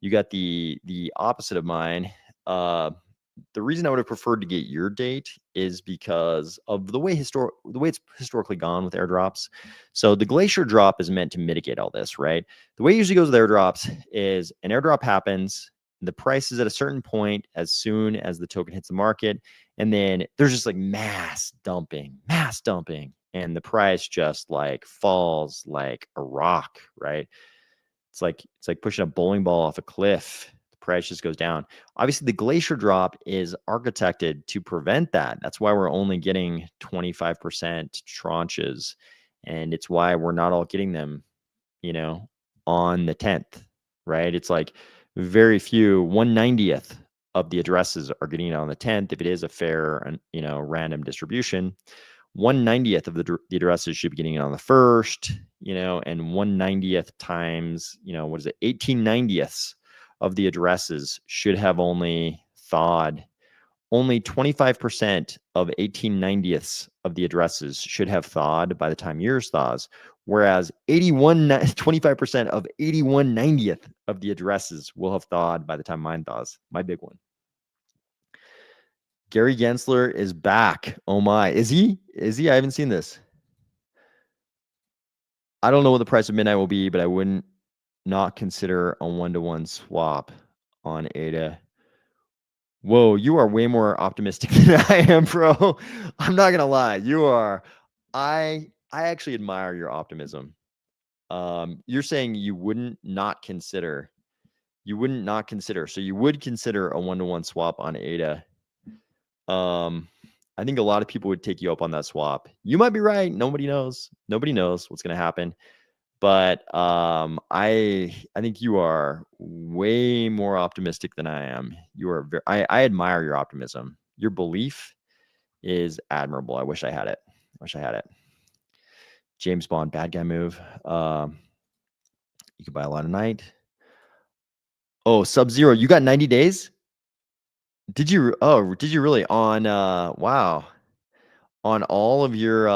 You got the opposite of mine. The reason I would have preferred to get your date is because of the way it's historically gone with airdrops. So the glacier drop is meant to mitigate all this, right? The way it usually goes with airdrops is an airdrop happens, the price is at a certain point as soon as the token hits the market, and then there's just like mass dumping, and the price just like falls like a rock, right? It's like pushing a bowling ball off a cliff. The price just goes down. Obviously, the glacier drop is architected to prevent that. That's why we're only getting 25% tranches, and it's why we're not all getting them, on the 10th, right? It's like very few, 1/90th of the addresses are getting it on the 10th. If it is a fair and random distribution, 1/90th of the addresses should be getting it on the 1st, and 1/90th times, what is it? 18/90ths of the addresses should have only thawed. Only 25% of 18/90ths of the addresses should have thawed by the time yours thaws, whereas 25% of 81/90th of the addresses will have thawed by the time mine thaws. My big one. Gary Gensler is back. Oh my, is he? I haven't seen this. I don't know what the price of midnight will be, but I wouldn't not consider a 1-to-1 swap on ADA. Whoa, you are way more optimistic than I am, bro. I'm not gonna lie. You are. I actually admire your optimism. You're saying you wouldn't not consider. So you would consider a 1-to-1 swap on ADA. I think a lot of people would take you up on that swap. You might be right. Nobody knows. Nobody knows what's going to happen. But I think you are way more optimistic than I am. You are I admire your optimism. Your belief is admirable. I wish I had it. James Bond, bad guy move. You can buy a lot of night. Oh, Sub-Zero, you got 90 days? Did you? Oh, did you really? On wow. On all of your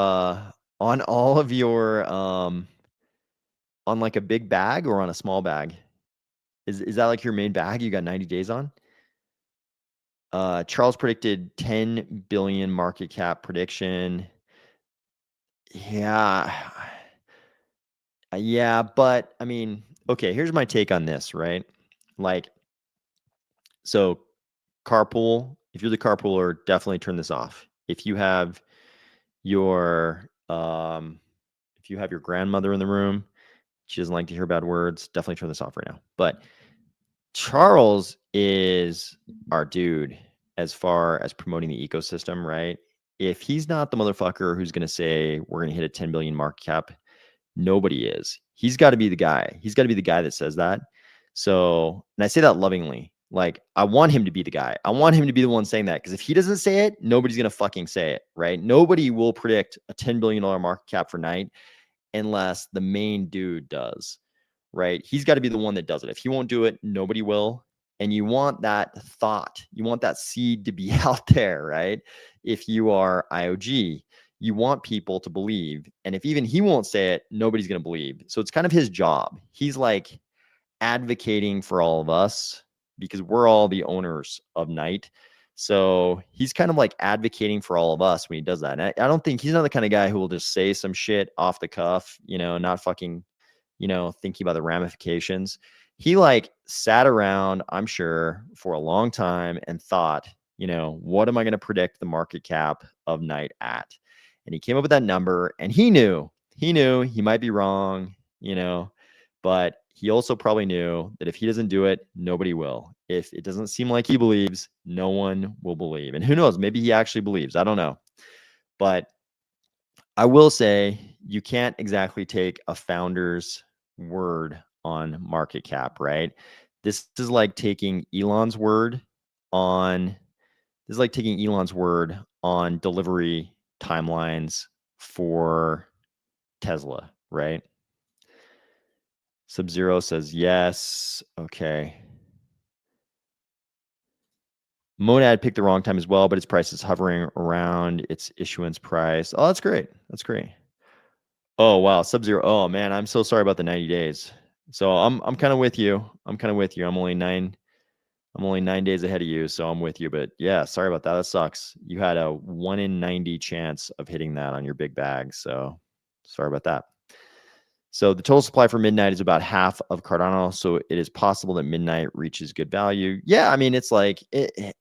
on like a big bag or on a small bag? Is that like your main bag you got 90 days on? Charles predicted 10 billion market cap prediction. Yeah. Yeah, but I mean, okay, here's my take on this, right? Like, so carpool, if you're the carpooler, definitely turn this off. If you have your grandmother in the room, she doesn't like to hear bad words, definitely turn this off right now. But Charles is our dude as far as promoting the ecosystem, right? If he's not the motherfucker who's going to say we're going to hit a 10 billion market cap, nobody is. He's got to be the guy. He's got to be the guy that says that. So, and I say that lovingly. Like, I want him to be the guy. I want him to be the one saying that, because if he doesn't say it, nobody's going to fucking say it, right? Nobody will predict a $10 billion market cap for night unless the main dude does, right? He's got to be the one that does it. If he won't do it, nobody will. And you want that thought, you want that seed to be out there, right? If you are IOG, you want people to believe. And if even he won't say it, nobody's going to believe. So it's kind of his job. He's like advocating for all of us because we're all the owners of Night. So he's kind of like advocating for all of us when he does that. And I don't think he's not the kind of guy who will just say some shit off the cuff, not fucking, thinking about the ramifications. He like sat around, I'm sure, for a long time and thought, what am I going to predict the market cap of Night at? And he came up with that number, and he knew he might be wrong, but he also probably knew that if he doesn't do it, nobody will. If it doesn't seem like he believes, no one will believe. And who knows, maybe he actually believes. I don't know. But I will say you can't exactly take a founder's word on market cap, right? This is like taking Elon's word on delivery timelines for Tesla, right? Sub-Zero says yes. Okay. Monad picked the wrong time as well, but its price is hovering around its issuance price. Oh, that's great. That's great. Oh, wow. Sub-Zero. Oh, man, I'm so sorry about the 90 days. So I'm kind of with you. I'm only 9 days ahead of you, so I'm with you. But yeah, sorry about that. That sucks. You had a 1 in 90 chance of hitting that on your big bag. So sorry about that. So the total supply for Midnight is about half of Cardano. So it is possible that Midnight reaches good value. Yeah, I mean, it's like,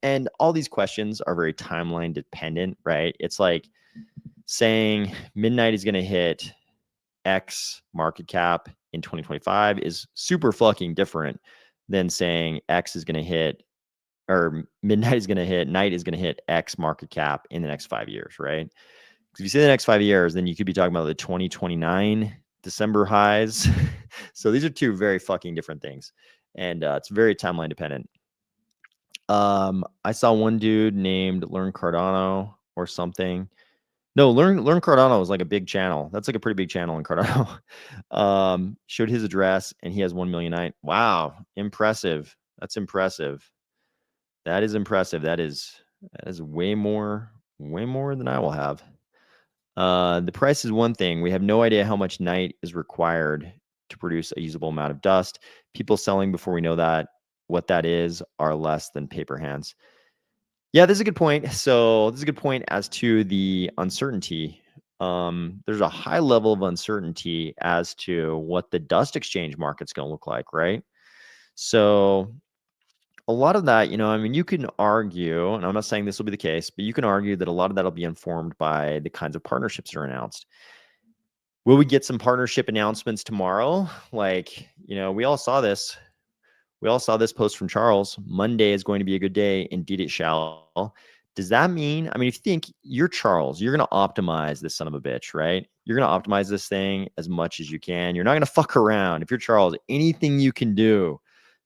and all these questions are very timeline dependent, right? It's like saying Midnight is going to hit X market cap in 2025 is super fucking different than saying X is going to hit, or Midnight is going to hit, Night is going to hit X market cap in the next 5 years, right? Because if you say the next 5 years, then you could be talking about the 2029 December highs. So these are two very fucking different things. And it's very timeline dependent. I saw one dude named Learn Cardano or something. No, Learn Cardano is like a big channel. That's like a pretty big channel in Cardano. Showed his address and he has 1 million. Wow, impressive. That's impressive. That is impressive. That is way more than I will have. The price is one thing. We have no idea how much night is required to produce a usable amount of dust. People selling before we know what that is are less than paper hands. Yeah, this is a good point. So this is a good point as to the uncertainty. There's a high level of uncertainty as to what the dust exchange market's going to look like, right? So a lot of that, I mean, you can argue, and I'm not saying this will be the case, but you can argue that a lot of that will be informed by the kinds of partnerships that are announced. Will we get some partnership announcements tomorrow? Like, we all saw this. We all saw this post from Charles. Monday is going to be a good day. Indeed, it shall. Does that mean, I mean, if you think you're Charles, you're going to optimize this son of a bitch, right? You're going to optimize this thing as much as you can. You're not going to fuck around. If you're Charles, anything you can do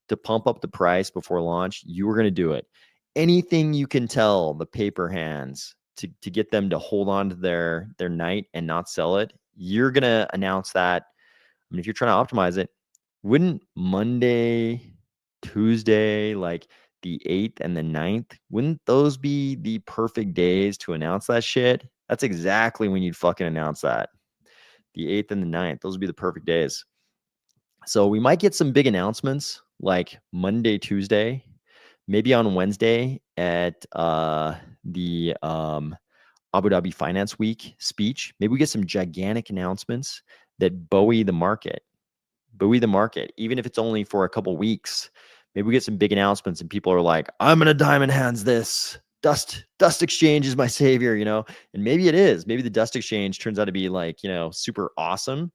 to pump up the price before launch, you are going to do it. Anything you can tell the paper hands to get them to hold on to their night and not sell it, you're going to announce that. I mean, if you're trying to optimize it, wouldn't Monday, Tuesday, like the 8th and the 9th, wouldn't those be the perfect days to announce that shit? That's exactly when you'd fucking announce that. The 8th and the 9th, those would be the perfect days. So we might get some big announcements like Monday, Tuesday, maybe on Wednesday at the Abu Dhabi Finance Week speech. Maybe we get some gigantic announcements that buoy the market, even if it's only for a couple weeks. Maybe we get some big announcements and people are like, I'm going to diamond hands this. Dust exchange is my savior, you know? And maybe it is. Maybe the dust exchange turns out to be like, you know, super awesome,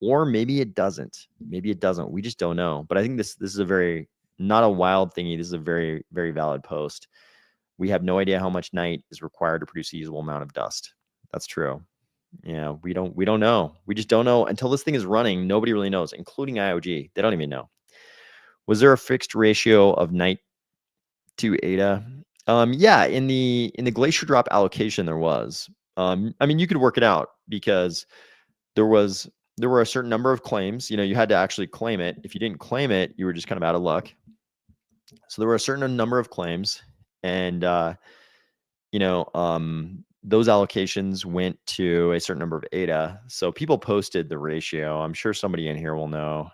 or maybe it doesn't. Maybe it doesn't. We just don't know. But I think this is a very, not a wild thingy. This is a very, very valid post. We have no idea how much night is required to produce a usable amount of dust. That's true. Yeah, we don't know. We just don't know until this thing is running. Nobody really knows, including IOG. They don't even know. Was there a fixed ratio of night to ADA? Yeah, in the Glacier Drop allocation there was. I mean, you could work it out because there were a certain number of claims. You know, you had to actually claim it. If you didn't claim it, you were just kind of out of luck. So there were a certain number of claims, and you know, those allocations went to a certain number of ADA. So people posted the ratio. I'm sure somebody in here will know.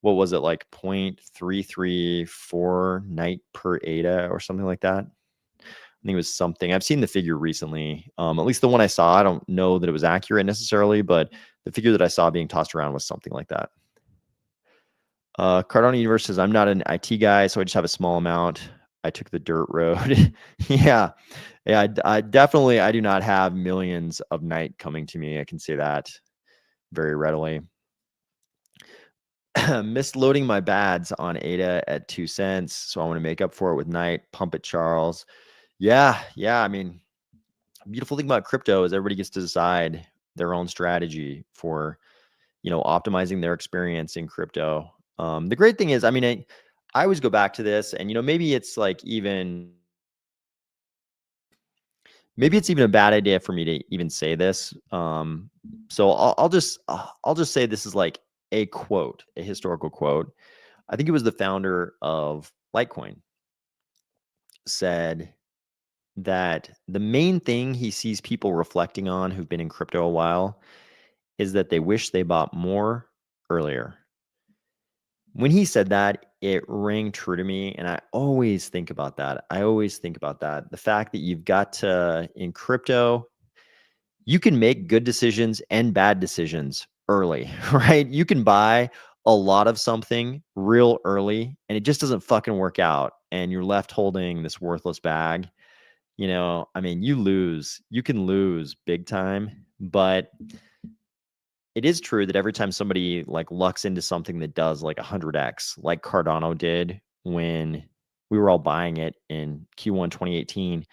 What was it, like 0.334 night per ADA or something like that? I think it was something. I've seen the figure recently. At least the one I saw. I don't know that it was accurate necessarily, but the figure that I saw being tossed around was something like that. Cardano Universe says, I'm not an IT guy, so I just have a small amount. I took the dirt road. Yeah. I definitely, I do not have millions of night coming to me. I can say that very readily. Missed loading my bads on ADA at 2 cents. So I want to make up for it with night. Pump it, Charles. Yeah. I mean, beautiful thing about crypto is everybody gets to decide their own strategy for, you know, optimizing their experience in crypto. The great thing is, I mean, I always go back to this, and, you know, maybe it's even a bad idea for me to even say this. So I'll just say this is like a quote, a historical quote. I think it was the founder of Litecoin said that the main thing he sees people reflecting on who've been in crypto a while is that they wish they bought more earlier. When he said that, it rang true to me. And I always think about that. The fact that you've got to, in crypto, you can make good decisions and bad decisions early, right? You can buy a lot of something real early and it just doesn't fucking work out. And you're left holding this worthless bag. You know, I mean, you can lose big time, but it is true that every time somebody like lucks into something that does like 100x, like Cardano did when we were all buying it in Q1 2018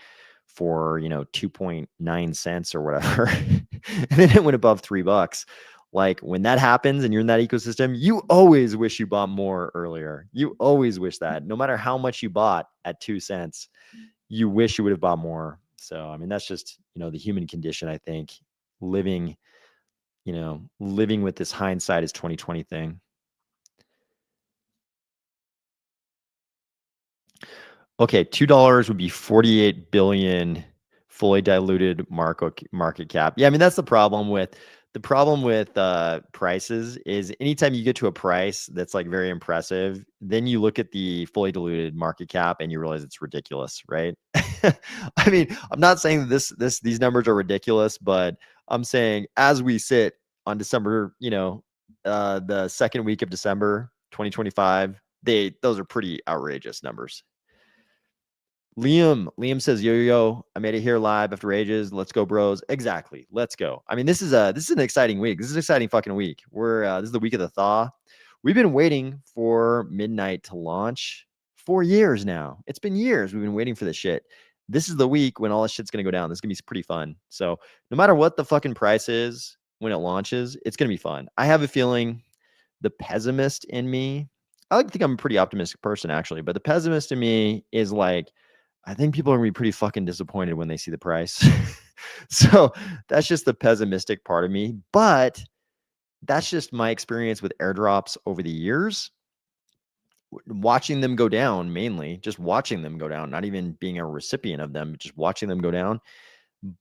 for, you know, 2.9 cents or whatever, and then it went above $3. Like when that happens and you're in that ecosystem, you always wish you bought more earlier. You always wish that, no matter how much you bought at 2 cents, you wish you would have bought more. So, I mean, that's just, you know, the human condition, I think, living with this hindsight is 2020 thing. Okay, $2 would be 48 billion fully diluted market cap. Yeah, I mean that's the problem with prices is anytime you get to a price that's like very impressive, then you look at the fully diluted market cap and you realize it's ridiculous, right? I mean, I'm not saying these numbers are ridiculous, but I'm saying as we sit on December, the second week of December 2025, those are pretty outrageous numbers. Liam says, yo, I made it here live after ages. Let's go, bros. Exactly. Let's go. I mean, this is an exciting week. This is an exciting fucking week. This is the week of the thaw. We've been waiting for midnight to launch for years now. It's been years we've been waiting for this shit. this is the week when all this shit's going to go down. This is going to be pretty fun. So no matter what the fucking price is when it launches, it's going to be fun. I have a feeling the pessimist in me, I like to think I'm a pretty optimistic person actually, but the pessimist in me is like, I think people are going to be pretty fucking disappointed when they see the price. So that's just the pessimistic part of me. But that's just my experience with airdrops over the years. Watching them go down, mainly just watching them go down, not even being a recipient of them, just watching them go down.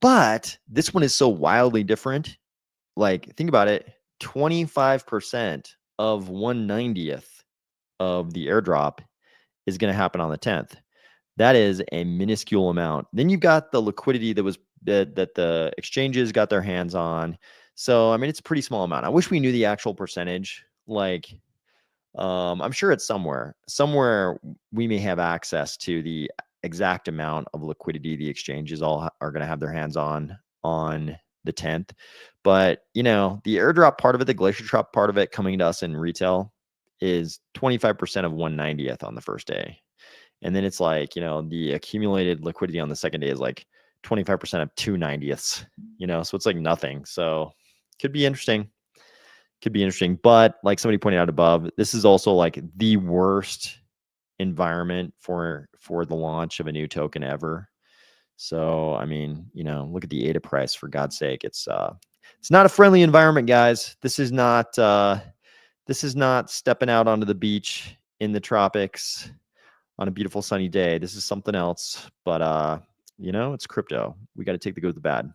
But this one is so wildly different. Like, think about it, 25% of 1/90th of the airdrop is going to happen on the 10th. That is a minuscule amount. Then you've got the liquidity that the exchanges got their hands on. So, I mean, it's a pretty small amount. I wish we knew the actual percentage. Like, I'm sure it's somewhere. Somewhere we may have access to the exact amount of liquidity the exchanges all are going to have their hands on the 10th. But, the airdrop part of it, the Glacier Drop part of it coming to us in retail is 25% of 1/90th on the first day. And then it's like, the accumulated liquidity on the second day is like 25% of 2/90ths, so it's like nothing. So could be interesting. But like somebody pointed out above, this is also like the worst environment for the launch of a new token ever. So, I mean, look at the ADA price, for God's sake. It's not a friendly environment, guys. This is not stepping out onto the beach in the tropics on a beautiful sunny day. This is something else, but it's crypto. We got to take the good with the bad.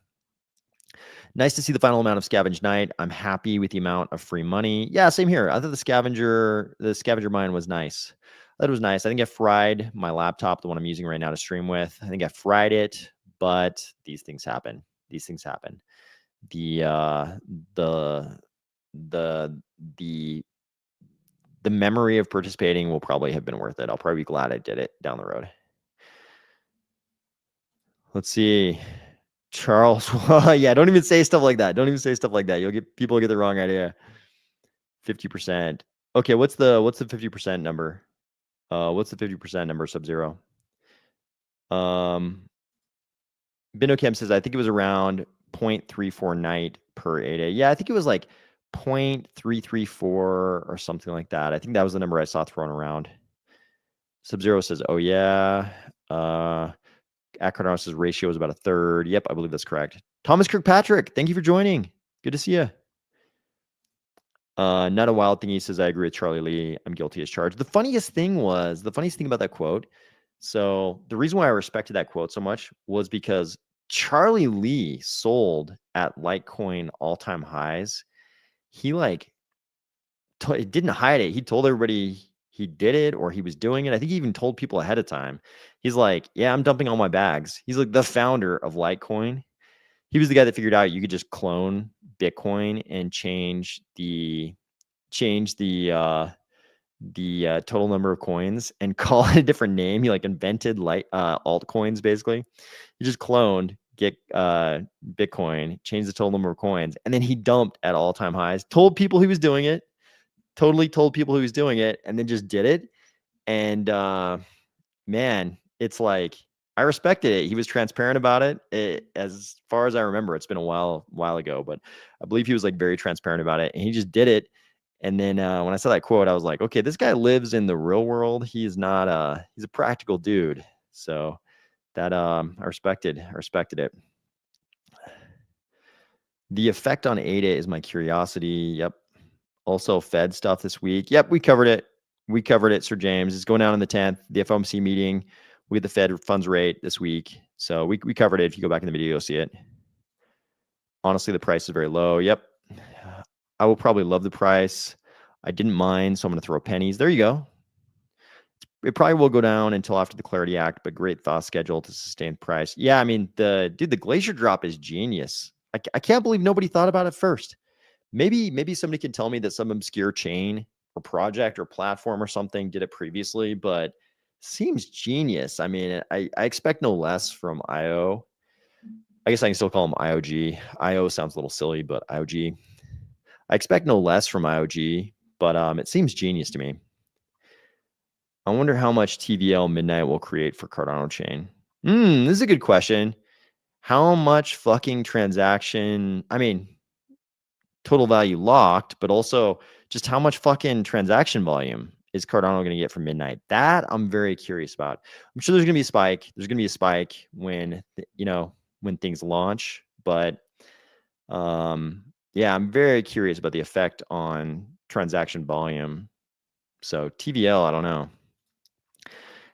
Nice to see the final amount of Scavenge Night. I'm happy with the amount of free money. Yeah, same here. I thought the scavenger mine was nice. That was nice. I think I fried my laptop, the one I'm using right now to stream with. I think I fried it, but these things happen. The memory of participating will probably have been worth it. I'll probably be glad I did it down the road. Let's see. Charles, yeah, don't even say stuff like that. People get the wrong idea. 50%. Okay, what's the 50% number? What's the 50% number, Sub-Zero? BindoCam says, I think it was around 0.34 night per ADA. Yeah, I think it was like 0.334 or something like that. I think that was the number I saw thrown around. Sub-Zero says, oh yeah. Cardano says ratio is about a third. Yep, I believe that's correct. Thomas Kirkpatrick, thank you for joining. Good to see you. Not a wild thing. He says, I agree with Charlie Lee. I'm guilty as charged. The funniest thing about that quote. So the reason why I respected that quote so much was because Charlie Lee sold at Litecoin all-time highs. He didn't hide it. He told everybody he did it or he was doing it. I think he even told people ahead of time. He's like, yeah, I'm dumping all my bags. He's like the founder of Litecoin. He was the guy that figured out you could just clone Bitcoin and change the total number of coins and call it a different name. He like invented altcoins basically. He just cloned, get Bitcoin, changed the total number of coins, and then he dumped at all-time highs. Told people he was doing it. Totally told people he was doing it, and then just did it. And man, it's like I respected it. He was transparent about it. As far as I remember, it's been a while ago, but I believe he was like very transparent about it, and he just did it. And then when I saw that quote, I was like, okay, this guy lives in the real world. He's not he's a practical dude. So that I respected it. The effect on ADA is my curiosity. Yep. Also Fed stuff this week. Yep, we covered it, Sir James. It's going down on the 10th. The FOMC meeting. We get the Fed funds rate this week. So we covered it. If you go back in the video, you'll see it. Honestly, the price is very low. Yep. I will probably love the price. I didn't mind, so I'm going to throw pennies. There you go. It probably will go down until after the Clarity Act, but great Thaw schedule to sustain price. Yeah, I mean, the Glacier Drop is genius. I can't believe nobody thought about it first. Maybe somebody can tell me that some obscure chain or project or platform or something did it previously, but seems genius. I mean, I expect no less from IO. I guess I can still call them IOG. IO sounds a little silly, but IOG. I expect no less from IOG, but it seems genius to me. I wonder how much TVL Midnight will create for Cardano chain. This is a good question. How much fucking transaction, total value locked, but also just how much fucking transaction volume is Cardano going to get from midnight? That I'm very curious about. I'm sure there's going to be a spike. There's going to be a spike when, when things launch, but yeah, I'm very curious about the effect on transaction volume. So TVL, I don't know.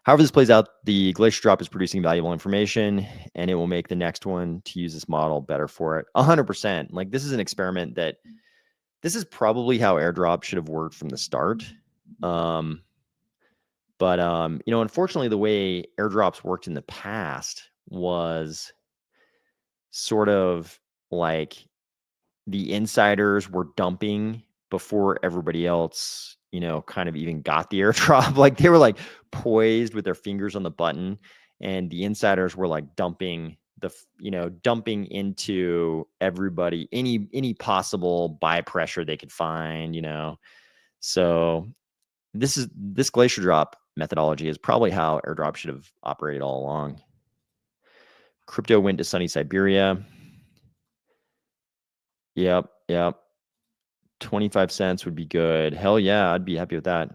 However this plays out, the Glacier drop is producing valuable information, and it will make the next one to use this model better for it. 100%. Like, this is an experiment that this is probably how airdrop should have worked from the start. But unfortunately, the way airdrops worked in the past was sort of like the insiders were dumping before everybody else, kind of even got the airdrop. Like, they were like poised with their fingers on the button, and the insiders were like dumping into everybody, any possible buy pressure they could find, So this Glacier drop methodology is probably how airdrop should have operated all along. Crypto went to sunny Siberia. Yep. 25 cents would be good. Hell yeah, I'd be happy with that.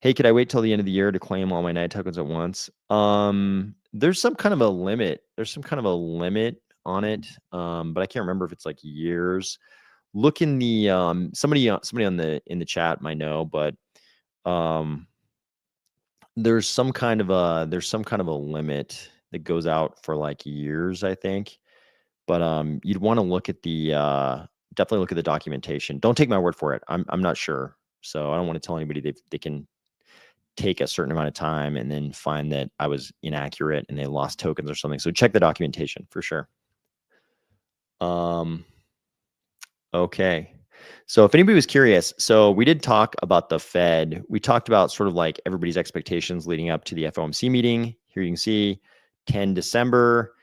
Hey, could I wait till the end of the year to claim all my night tokens at once? There's some kind of a limit. There's some kind of a limit on it, but I can't remember if it's like years. Look in the somebody in the chat might know, but there's some kind of a limit that goes out for like years, I think. But you'd want to look at the definitely look at the documentation. Don't take my word for it. I'm not sure, so I don't want to tell anybody they can take a certain amount of time and then find that I was inaccurate and they lost tokens or something. So check the documentation for sure. Okay. So if anybody was curious, so we did talk about the Fed. We talked about sort of like everybody's expectations leading up to the FOMC meeting. Here you can see 10 December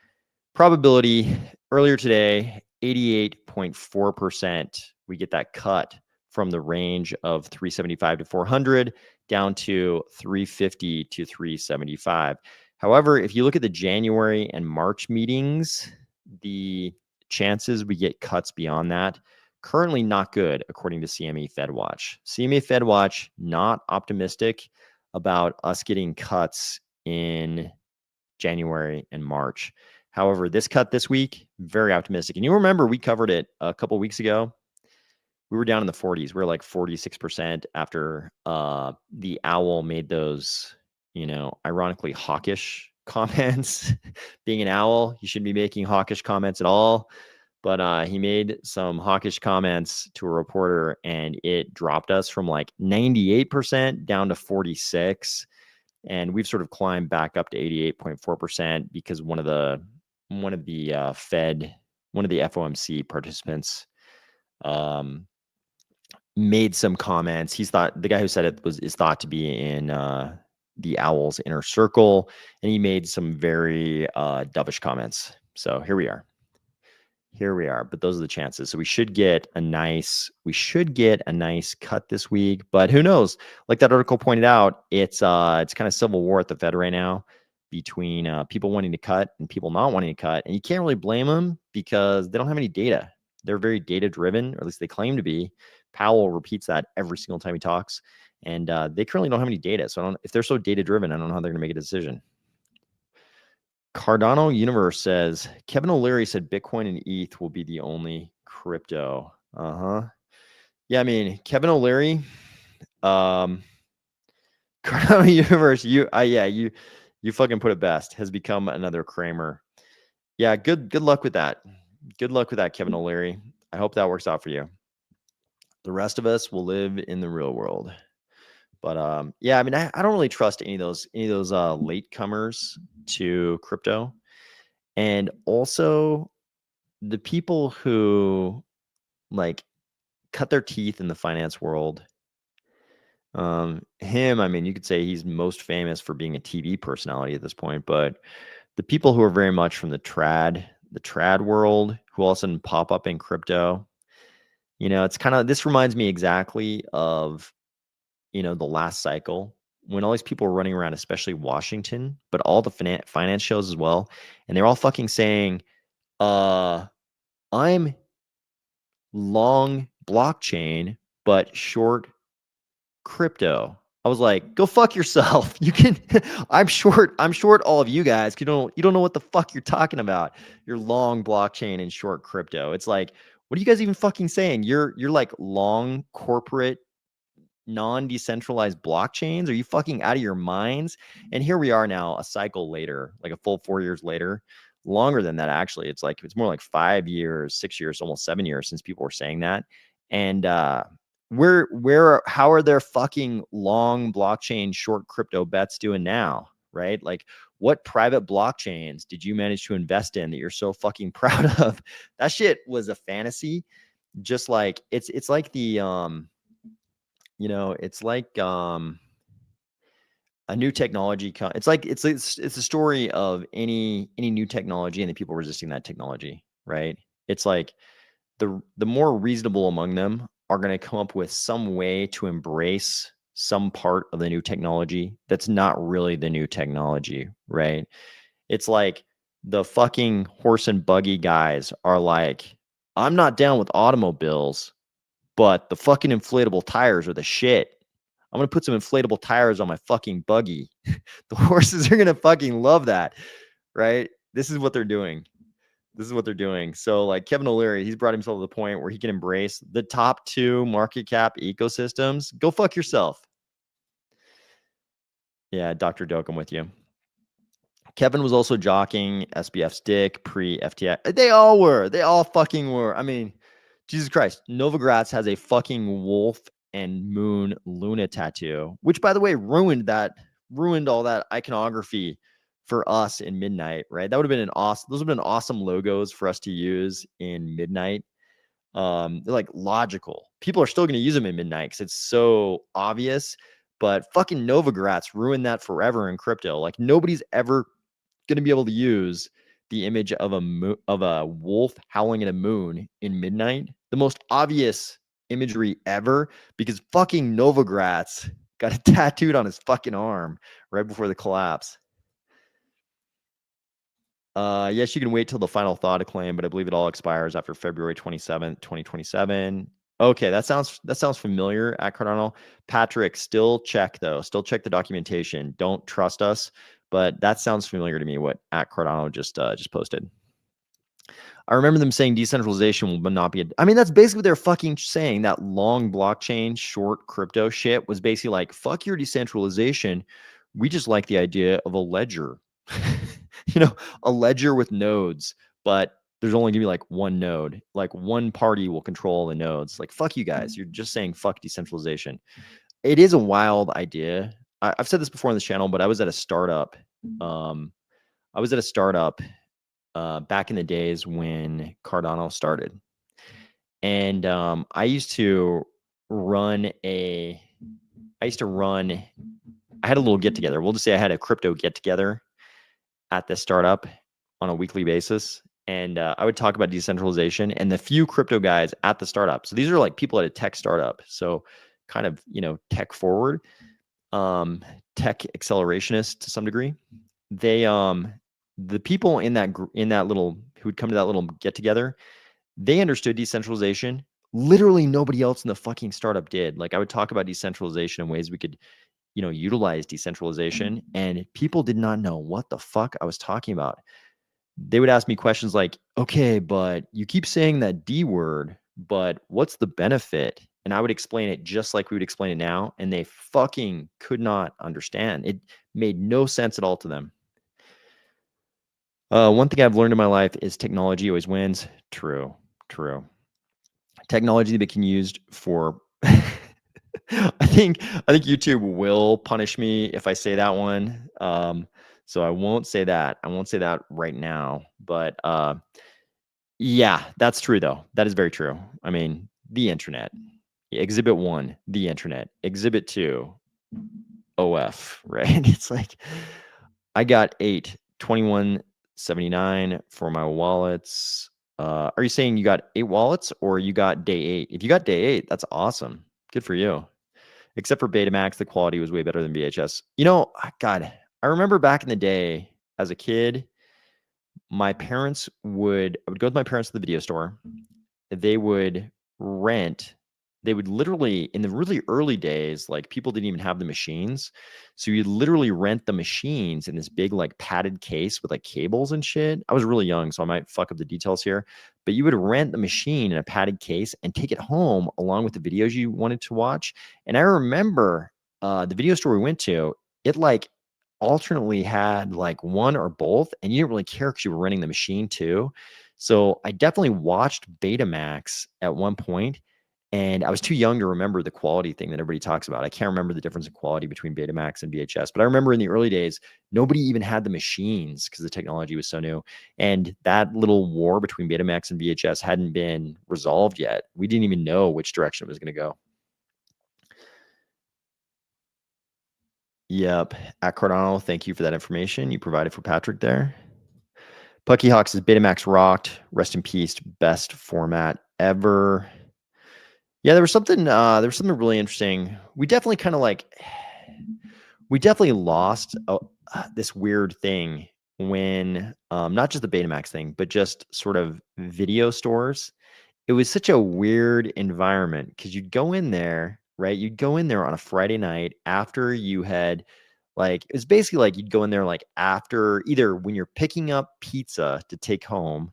probability earlier today, 88.4%. We get that cut from the range of 375 to 400 down to 350 to 375. However, if you look at the January and March meetings, the chances we get cuts beyond that currently not good, according to CME FedWatch. CME FedWatch not optimistic about us getting cuts in January and March. However, this cut this week, very optimistic. And you remember we covered it a couple weeks ago. We were down in the 40s. We were like 46% after the owl made those, ironically hawkish comments. Being an owl, you shouldn't be making hawkish comments at all. But he made some hawkish comments to a reporter, and it dropped us from like 98% down to 46. And we've sort of climbed back up to 88.4% because one of the FOMC participants made some comments. The guy who said it is thought to be in the owl's inner circle, and he made some very dovish comments. So here we are. But those are the chances. So we should get a nice cut this week, but who knows? Like that article pointed out, it's kind of civil war at the Fed right now between people wanting to cut and people not wanting to cut. And you can't really blame them because they don't have any data. They're very data driven, or at least they claim to be. Powell repeats that every single time he talks, and they currently don't have any data. So if they're so data driven, I don't know how they're going to make a decision. Cardano Universe says, Kevin O'Leary said Bitcoin and ETH will be the only crypto. Yeah, I mean, Kevin O'Leary, Cardano Universe, you fucking put it best, has become another Kramer. Yeah, good luck with that. Good luck with that, Kevin O'Leary. I hope that works out for you. The rest of us will live in the real world. But yeah, I mean, I don't really trust any of those latecomers to crypto, and also the people who like cut their teeth in the finance world. Him, I mean, you could say he's most famous for being a TV personality at this point, but the people who are very much from the trad world who all of a sudden pop up in crypto, it's kind of, this reminds me exactly of the last cycle when all these people were running around, especially Washington, but all the finance shows as well, and they're all fucking saying, I'm long blockchain, but short crypto. I was like, go fuck yourself. You can I'm short all of you guys. You don't know what the fuck you're talking about. You're long blockchain and short crypto. It's like, what are you guys even fucking saying? You're like long corporate non-decentralized blockchains? Are you fucking out of your minds? And here we are now, a cycle later, like a full 4 years later, longer than that actually. It's more like 5 years, 6 years, almost 7 years since people were saying that. And how are their fucking long blockchain short crypto bets doing now? Right? Like, what private blockchains did you manage to invest in that you're so fucking proud of? That shit was a fantasy. Just like it's like the it's like a new technology. It's like it's a story of any new technology and the people resisting that technology, right? It's like the more reasonable among them are going to come up with some way to embrace some part of the new technology that's not really the new technology, right? It's like the fucking horse and buggy guys are like, I'm not down with automobiles, but the fucking inflatable tires are the shit. I'm gonna put some inflatable tires on my fucking buggy. The horses are gonna fucking love that, right? This is what they're doing. This is what they're doing. So, like Kevin O'Leary, he's brought himself to the point where he can embrace the top 2 market cap ecosystems. Go fuck yourself. Yeah, Dr. Doke, I'm with you. Kevin was also jockeying SBF stick pre-FTX. They all were. They all fucking were. I mean, Jesus Christ. Novogratz has a fucking wolf and moon Luna tattoo, which, by the way, ruined all that iconography for us in Midnight, right? That would have been those would have been awesome logos for us to use in Midnight. They're like logical. People are still going to use them in Midnight because it's so obvious, but fucking Novogratz ruined that forever in crypto. Like, nobody's ever going to be able to use the image of a wolf howling at a moon in Midnight, the most obvious imagery ever, because fucking Novogratz got it tattooed on his fucking arm right before the collapse. Yes, you can wait till the final thaw to claim, but I believe it all expires after February 27th, 2027. Okay, that sounds familiar at Cardano. Patrick, still check the documentation. Don't trust us, but that sounds familiar to me, what at Cardano just posted. I remember them saying decentralization will not be I mean, that's basically what they're fucking saying. That long blockchain, short crypto shit was basically like, fuck your decentralization. We just like the idea of a ledger. A ledger with nodes, but there's only gonna be like one node. Like, one party will control the nodes. Like, fuck you guys. You're just saying fuck decentralization. It is a wild idea. I've said this before on this channel, but I was at a startup. Back in the days when Cardano started. And I used to run I had a little get together. We'll just say I had a crypto get together at this startup on a weekly basis. And I would talk about decentralization and the few crypto guys at the startup. So these are like people at a tech startup. So kind of, tech forward, tech accelerationist to some degree. They, the people in that little, who would come to that little get together, they understood decentralization. Literally nobody else in the fucking startup did. Like, I would talk about decentralization in ways we could, utilize decentralization, and people did not know what the fuck I was talking about. They would ask me questions like, okay, but you keep saying that D word, but what's the benefit? And I would explain it just like we would explain it now, and they fucking could not understand. It made no sense at all to them. One thing I've learned in my life is technology always wins. True. Technology that can be used for I think YouTube will punish me if I say that one. So I won't say that. I won't say that right now. But yeah, that's true though. That is very true. I mean, the internet. Exhibit 1, the internet. Exhibit 2, OF, right? It's like, I got 2179 for my wallets. Are you saying you got 8 wallets or you got day 8? If you got day 8, that's awesome. Good for you. Except for Betamax, the quality was way better than VHS. You know, God, I remember back in the day as a kid, I would go with my parents to the video store. They would rent, they would literally, in the really early days, like people didn't even have the machines. So you'd literally rent the machines in this big, like padded case with like cables and shit. I was really young, so I might fuck up the details here. But you would rent the machine in a padded case and take it home along with the videos you wanted to watch. And I remember the video store we went to, it like alternately had like one or both, and you didn't really care because you were renting the machine too. So I definitely watched Betamax at one point, and I was too young to remember the quality thing that everybody talks about. I can't remember the difference in quality between Betamax and VHS, but I remember in the early days, nobody even had the machines because the technology was so new. And that little war between Betamax and VHS hadn't been resolved yet. We didn't even know which direction it was going to go. Yep. At Cardano, thank you for that information you provided for Patrick there. Pucky Hawk says Betamax rocked. Rest in peace. Best format ever. Yeah, there was something really interesting. We definitely kind of like we definitely lost this weird thing when not just the Betamax thing, but just sort of video stores. It was such a weird environment because you'd go in there, right? You'd go in there on a Friday night after you had like it was basically like you'd go in there like after either when you're picking up pizza to take home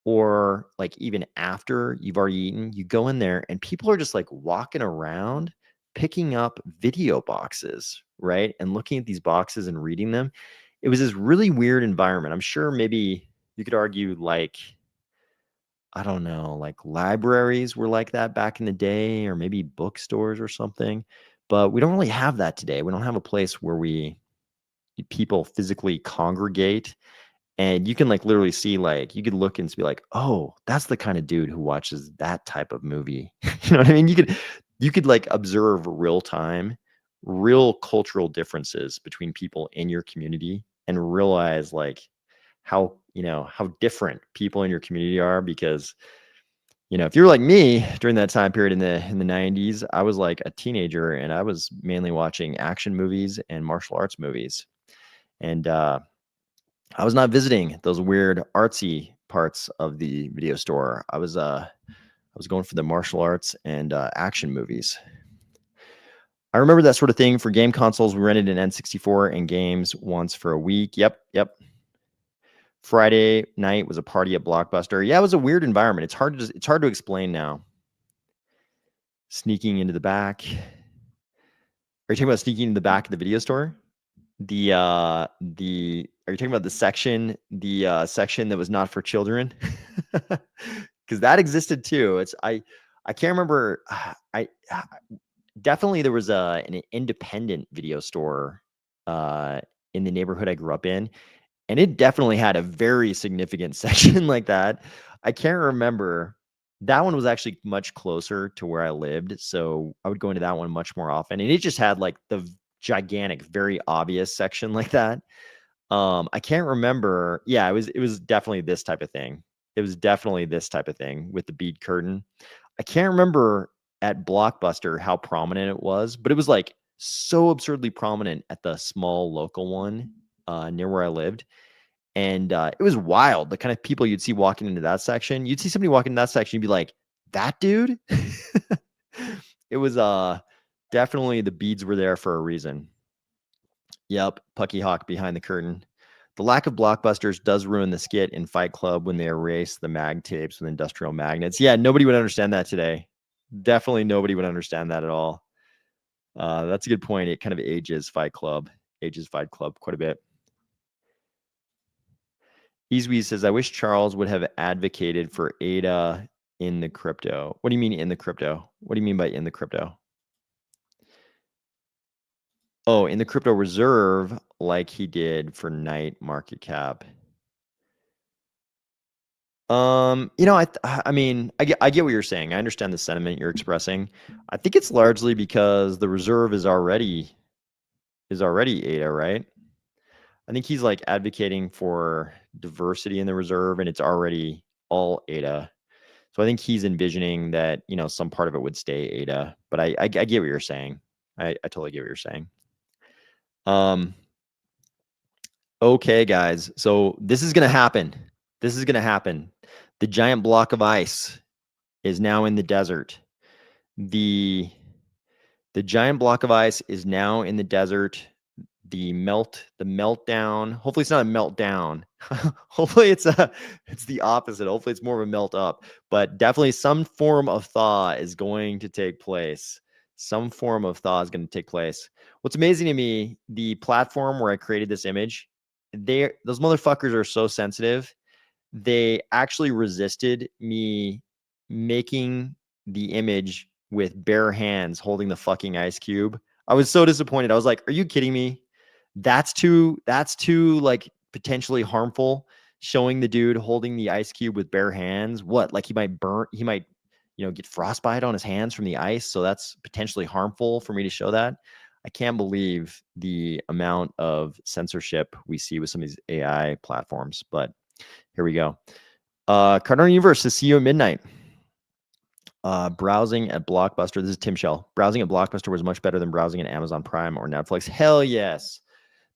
or like even after you've already eaten, you go in there and people are just like walking around picking up video boxes, right? And looking at these boxes and reading them. It was this really weird environment. I'm sure maybe you could argue like I don't know, like libraries were like that back in the day, or maybe bookstores or something. But we don't really have that today. We don't have a place where people physically congregate and you can like literally see like you could look and be like, oh, that's the kind of dude who watches that type of movie. You know what I mean? You could like observe real time, real cultural differences between people in your community and realize like how different people in your community are because if you're like me during that time period in the 90s, I was like a teenager and I was mainly watching action movies and martial arts movies. And I was not visiting those weird artsy parts of the video store. I was going for the martial arts and action movies. I remember that sort of thing for game consoles. We rented an N64 and games once for a week. Yep. Friday night was a party at Blockbuster. Yeah, it was a weird environment. It's hard to explain now. Sneaking into the back. Are you talking about sneaking in the back of the video store? Are you talking about the section that was not for children? Because that existed too. I can't remember. I definitely there was an independent video store in the neighborhood I grew up in. And it definitely had a very significant section like that. I can't remember. That one was actually much closer to where I lived. So I would go into that one much more often. And it just had like the gigantic, very obvious section like that. I can't remember. Yeah, it was definitely this type of thing. It was definitely this type of thing with the bead curtain. I can't remember at Blockbuster how prominent it was, but it was like so absurdly prominent at the small local one near where I lived. And it was wild. The kind of people you'd see walking into that section. You'd see somebody walking in that section, you'd be like, that dude? It was definitely the beads were there for a reason. Yep, Pucky Hawk behind the curtain. The lack of blockbusters does ruin the skit in Fight Club when they erase the mag tapes with industrial magnets. Yeah, nobody would understand that today. Definitely nobody would understand that at all. That's a good point. It kind of ages Fight Club quite a bit. Easweez says, I wish Charles would have advocated for ADA in the crypto. What do you mean in the crypto? What do you mean by in the crypto? Oh, in the crypto reserve, like he did for night market cap. I mean, I get what you're saying. I understand the sentiment you're expressing. I think it's largely because the reserve is already ADA, right? I think he's like advocating for diversity in the reserve and it's already all ADA. So I think he's envisioning that, some part of it would stay ADA, but I get what you're saying. I totally get what you're saying. Okay, guys. So this is gonna happen. This is gonna happen. The giant block of ice is now in the desert. The giant block of ice is now in the desert. The meltdown. Hopefully it's not a meltdown. Hopefully it's the opposite. Hopefully it's more of a melt up. But definitely some form of thaw is going to take place. Some form of thaw is going to take place. What's amazing to me, the platform where I created this image, those motherfuckers are so sensitive. They actually resisted me making the image with bare hands holding the fucking ice cube. I was so disappointed. I was like, are you kidding me? That's too like potentially harmful, showing the dude holding the ice cube with bare hands. What? Like he might get frostbite on his hands from the ice. So that's potentially harmful for me to show that. I can't believe the amount of censorship we see with some of these AI platforms, but here we go. Cardano Universe to see you at midnight. Browsing at Blockbuster. This is Tim Shell. Browsing at Blockbuster was much better than browsing at Amazon Prime or Netflix. Hell yes.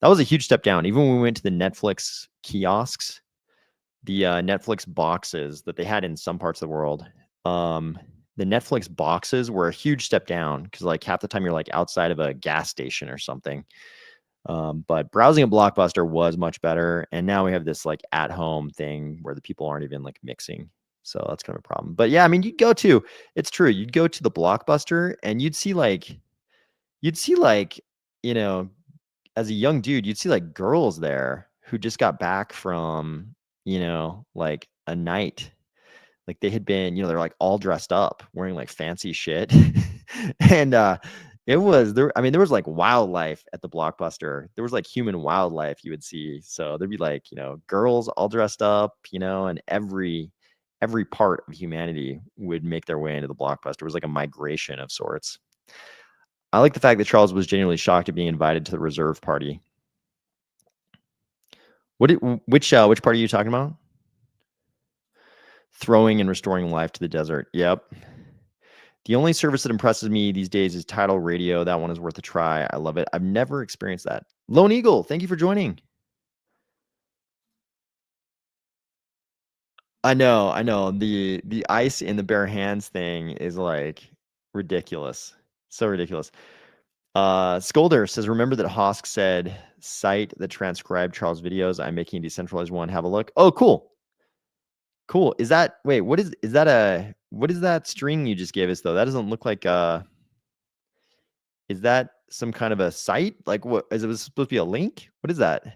That was a huge step down. Even when we went to the Netflix kiosks, the Netflix boxes that they had in some parts of the world, the Netflix boxes were a huge step down because like half the time you're like outside of a gas station or something. But browsing a Blockbuster was much better. And now we have this like at home thing where the people aren't even like mixing. So that's kind of a problem. But yeah, I mean, it's true. You'd go to the Blockbuster and you'd see like, you know, as a young dude, you'd see like girls there who just got back from, like a night. Like they had been, they're like all dressed up, wearing like fancy shit. And it was there. I mean, there was like wildlife at the Blockbuster. There was like human wildlife you would see. So there'd be like, girls all dressed up, and every part of humanity would make their way into the Blockbuster. It was like a migration of sorts. I like the fact that Charles was genuinely shocked at being invited to the reserve party. Which party are you talking about? Throwing and restoring life to the desert. Yep. The only service that impresses me these days is Tidal Radio. That one is worth a try. I love it. I've never experienced that. Lone Eagle, thank you for joining. I know. The ice in the bare hands thing is like ridiculous. So ridiculous. Skolder says, remember that Hosk said, cite the transcribed Charles videos. I'm making a decentralized one. Have a look. Oh, cool. Cool. Wait, what is that string you just gave us though? That doesn't look like, is that some kind of a site? Like what, is it supposed to be a link? What is that?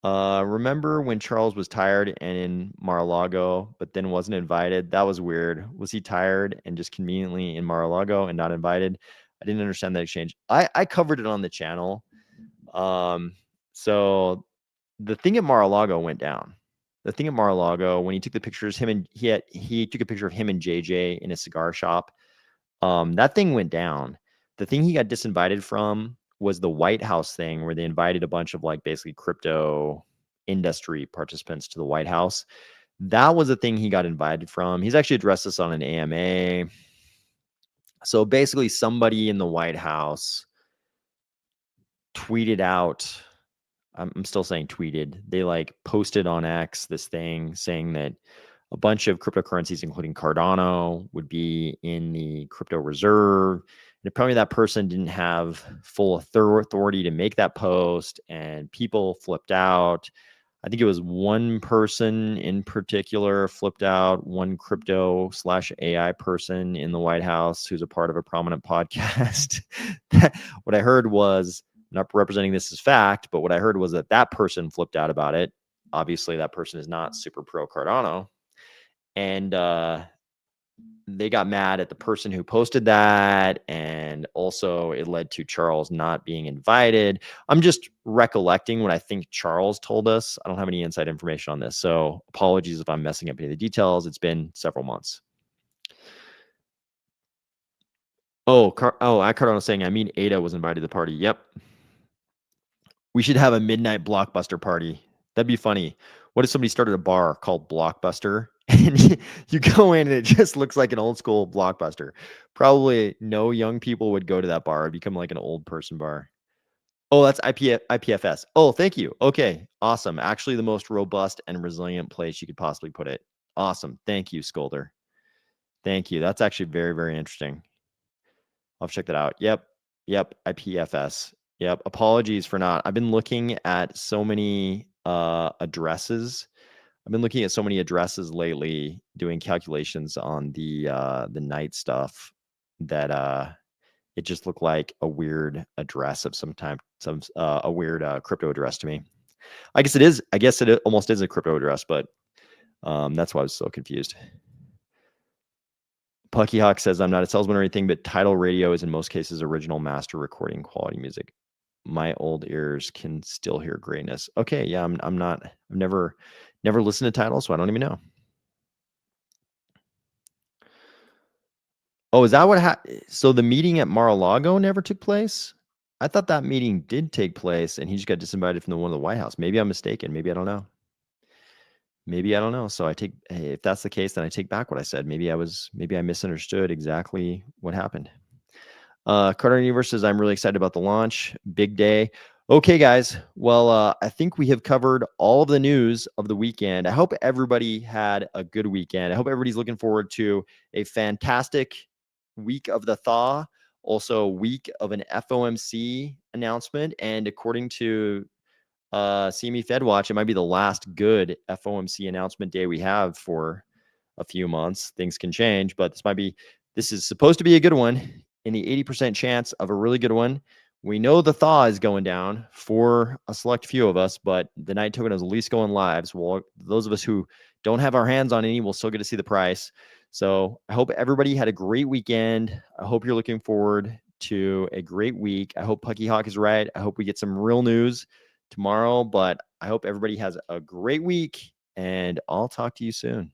Remember when Charles was tired and in Mar-a-Lago, but then wasn't invited? That was weird. Was he tired and just conveniently in Mar-a-Lago and not invited? I didn't understand that exchange. I covered it on the channel. So the thing at Mar-a-Lago went down. The thing at Mar-a-Lago, when he took the pictures, he took a picture of him and JJ in a cigar shop. That thing went down. The thing he got disinvited from was the White House thing where they invited a bunch of like basically crypto industry participants to the White House. That was the thing he got invited from. He's actually addressed this on an AMA. So basically somebody in the White House tweeted out, I'm still saying tweeted, they like posted on X this thing saying that a bunch of cryptocurrencies, including Cardano, would be in the crypto reserve. And apparently that person didn't have full authority to make that post, and people flipped out. I think it was one person in particular flipped out, one crypto/AI person in the White House who's a part of a prominent podcast. What I heard was, not representing this as fact, but what I heard was that person flipped out about it. Obviously, that person is not super pro Cardano. And they got mad at the person who posted that. And also it led to Charles not being invited. I'm just recollecting what I think Charles told us. I don't have any inside information on this. So apologies if I'm messing up any of the details. It's been several months. Cardano was saying, I mean, Ada was invited to the party. Yep. We should have a midnight Blockbuster party. That'd be funny. What if somebody started a bar called Blockbuster And you go in and it just looks like an old school Blockbuster. Probably no young people would go to that bar. It'd become like an old person bar. Oh, that's IPFS. Oh, thank you. Okay, awesome. Actually, the most robust and resilient place you could possibly put it. Awesome. Thank you, Skolder. Thank you. That's actually very, very interesting. I'll check that out. Yep. IPFS. Yep. Apologies for not. I've been looking at so many addresses. I've been looking at so many addresses lately, doing calculations on the night stuff that it just looked like a weird address of a weird crypto address to me. I guess it is. I guess it almost is a crypto address, but that's why I was so confused. Pucky Hawk says, I'm not a salesman or anything, but Tidal Radio is in most cases original master recording quality music. My old ears can still hear greatness. Okay, yeah, I'm not. I've never listened to Tidal, so I don't even know. Oh, is that what happened? So the meeting at Mar-a-Lago never took place? I thought that meeting did take place, and he just got disinvited from one of the White House. Maybe I'm mistaken. Maybe I don't know. Maybe I don't know. So hey, if that's the case, then I take back what I said. Maybe I misunderstood exactly what happened. Cardano Universe says, I'm really excited about the launch. Big day. Okay, guys. Well, I think we have covered all of the news of the weekend. I hope everybody had a good weekend. I hope everybody's looking forward to a fantastic week of the Thaw, also a week of an FOMC announcement. And according to CME FedWatch, it might be the last good FOMC announcement day we have for a few months. Things can change, but this is supposed to be a good one. In the 80% chance of a really good one. We know the Thaw is going down for a select few of us, but the night token is at least going live. So those of us who don't have our hands on any will still get to see the price. So I hope everybody had a great weekend. I hope you're looking forward to a great week. I hope Pucky Hawk is right. I hope we get some real news tomorrow, but I hope everybody has a great week, and I'll talk to you soon.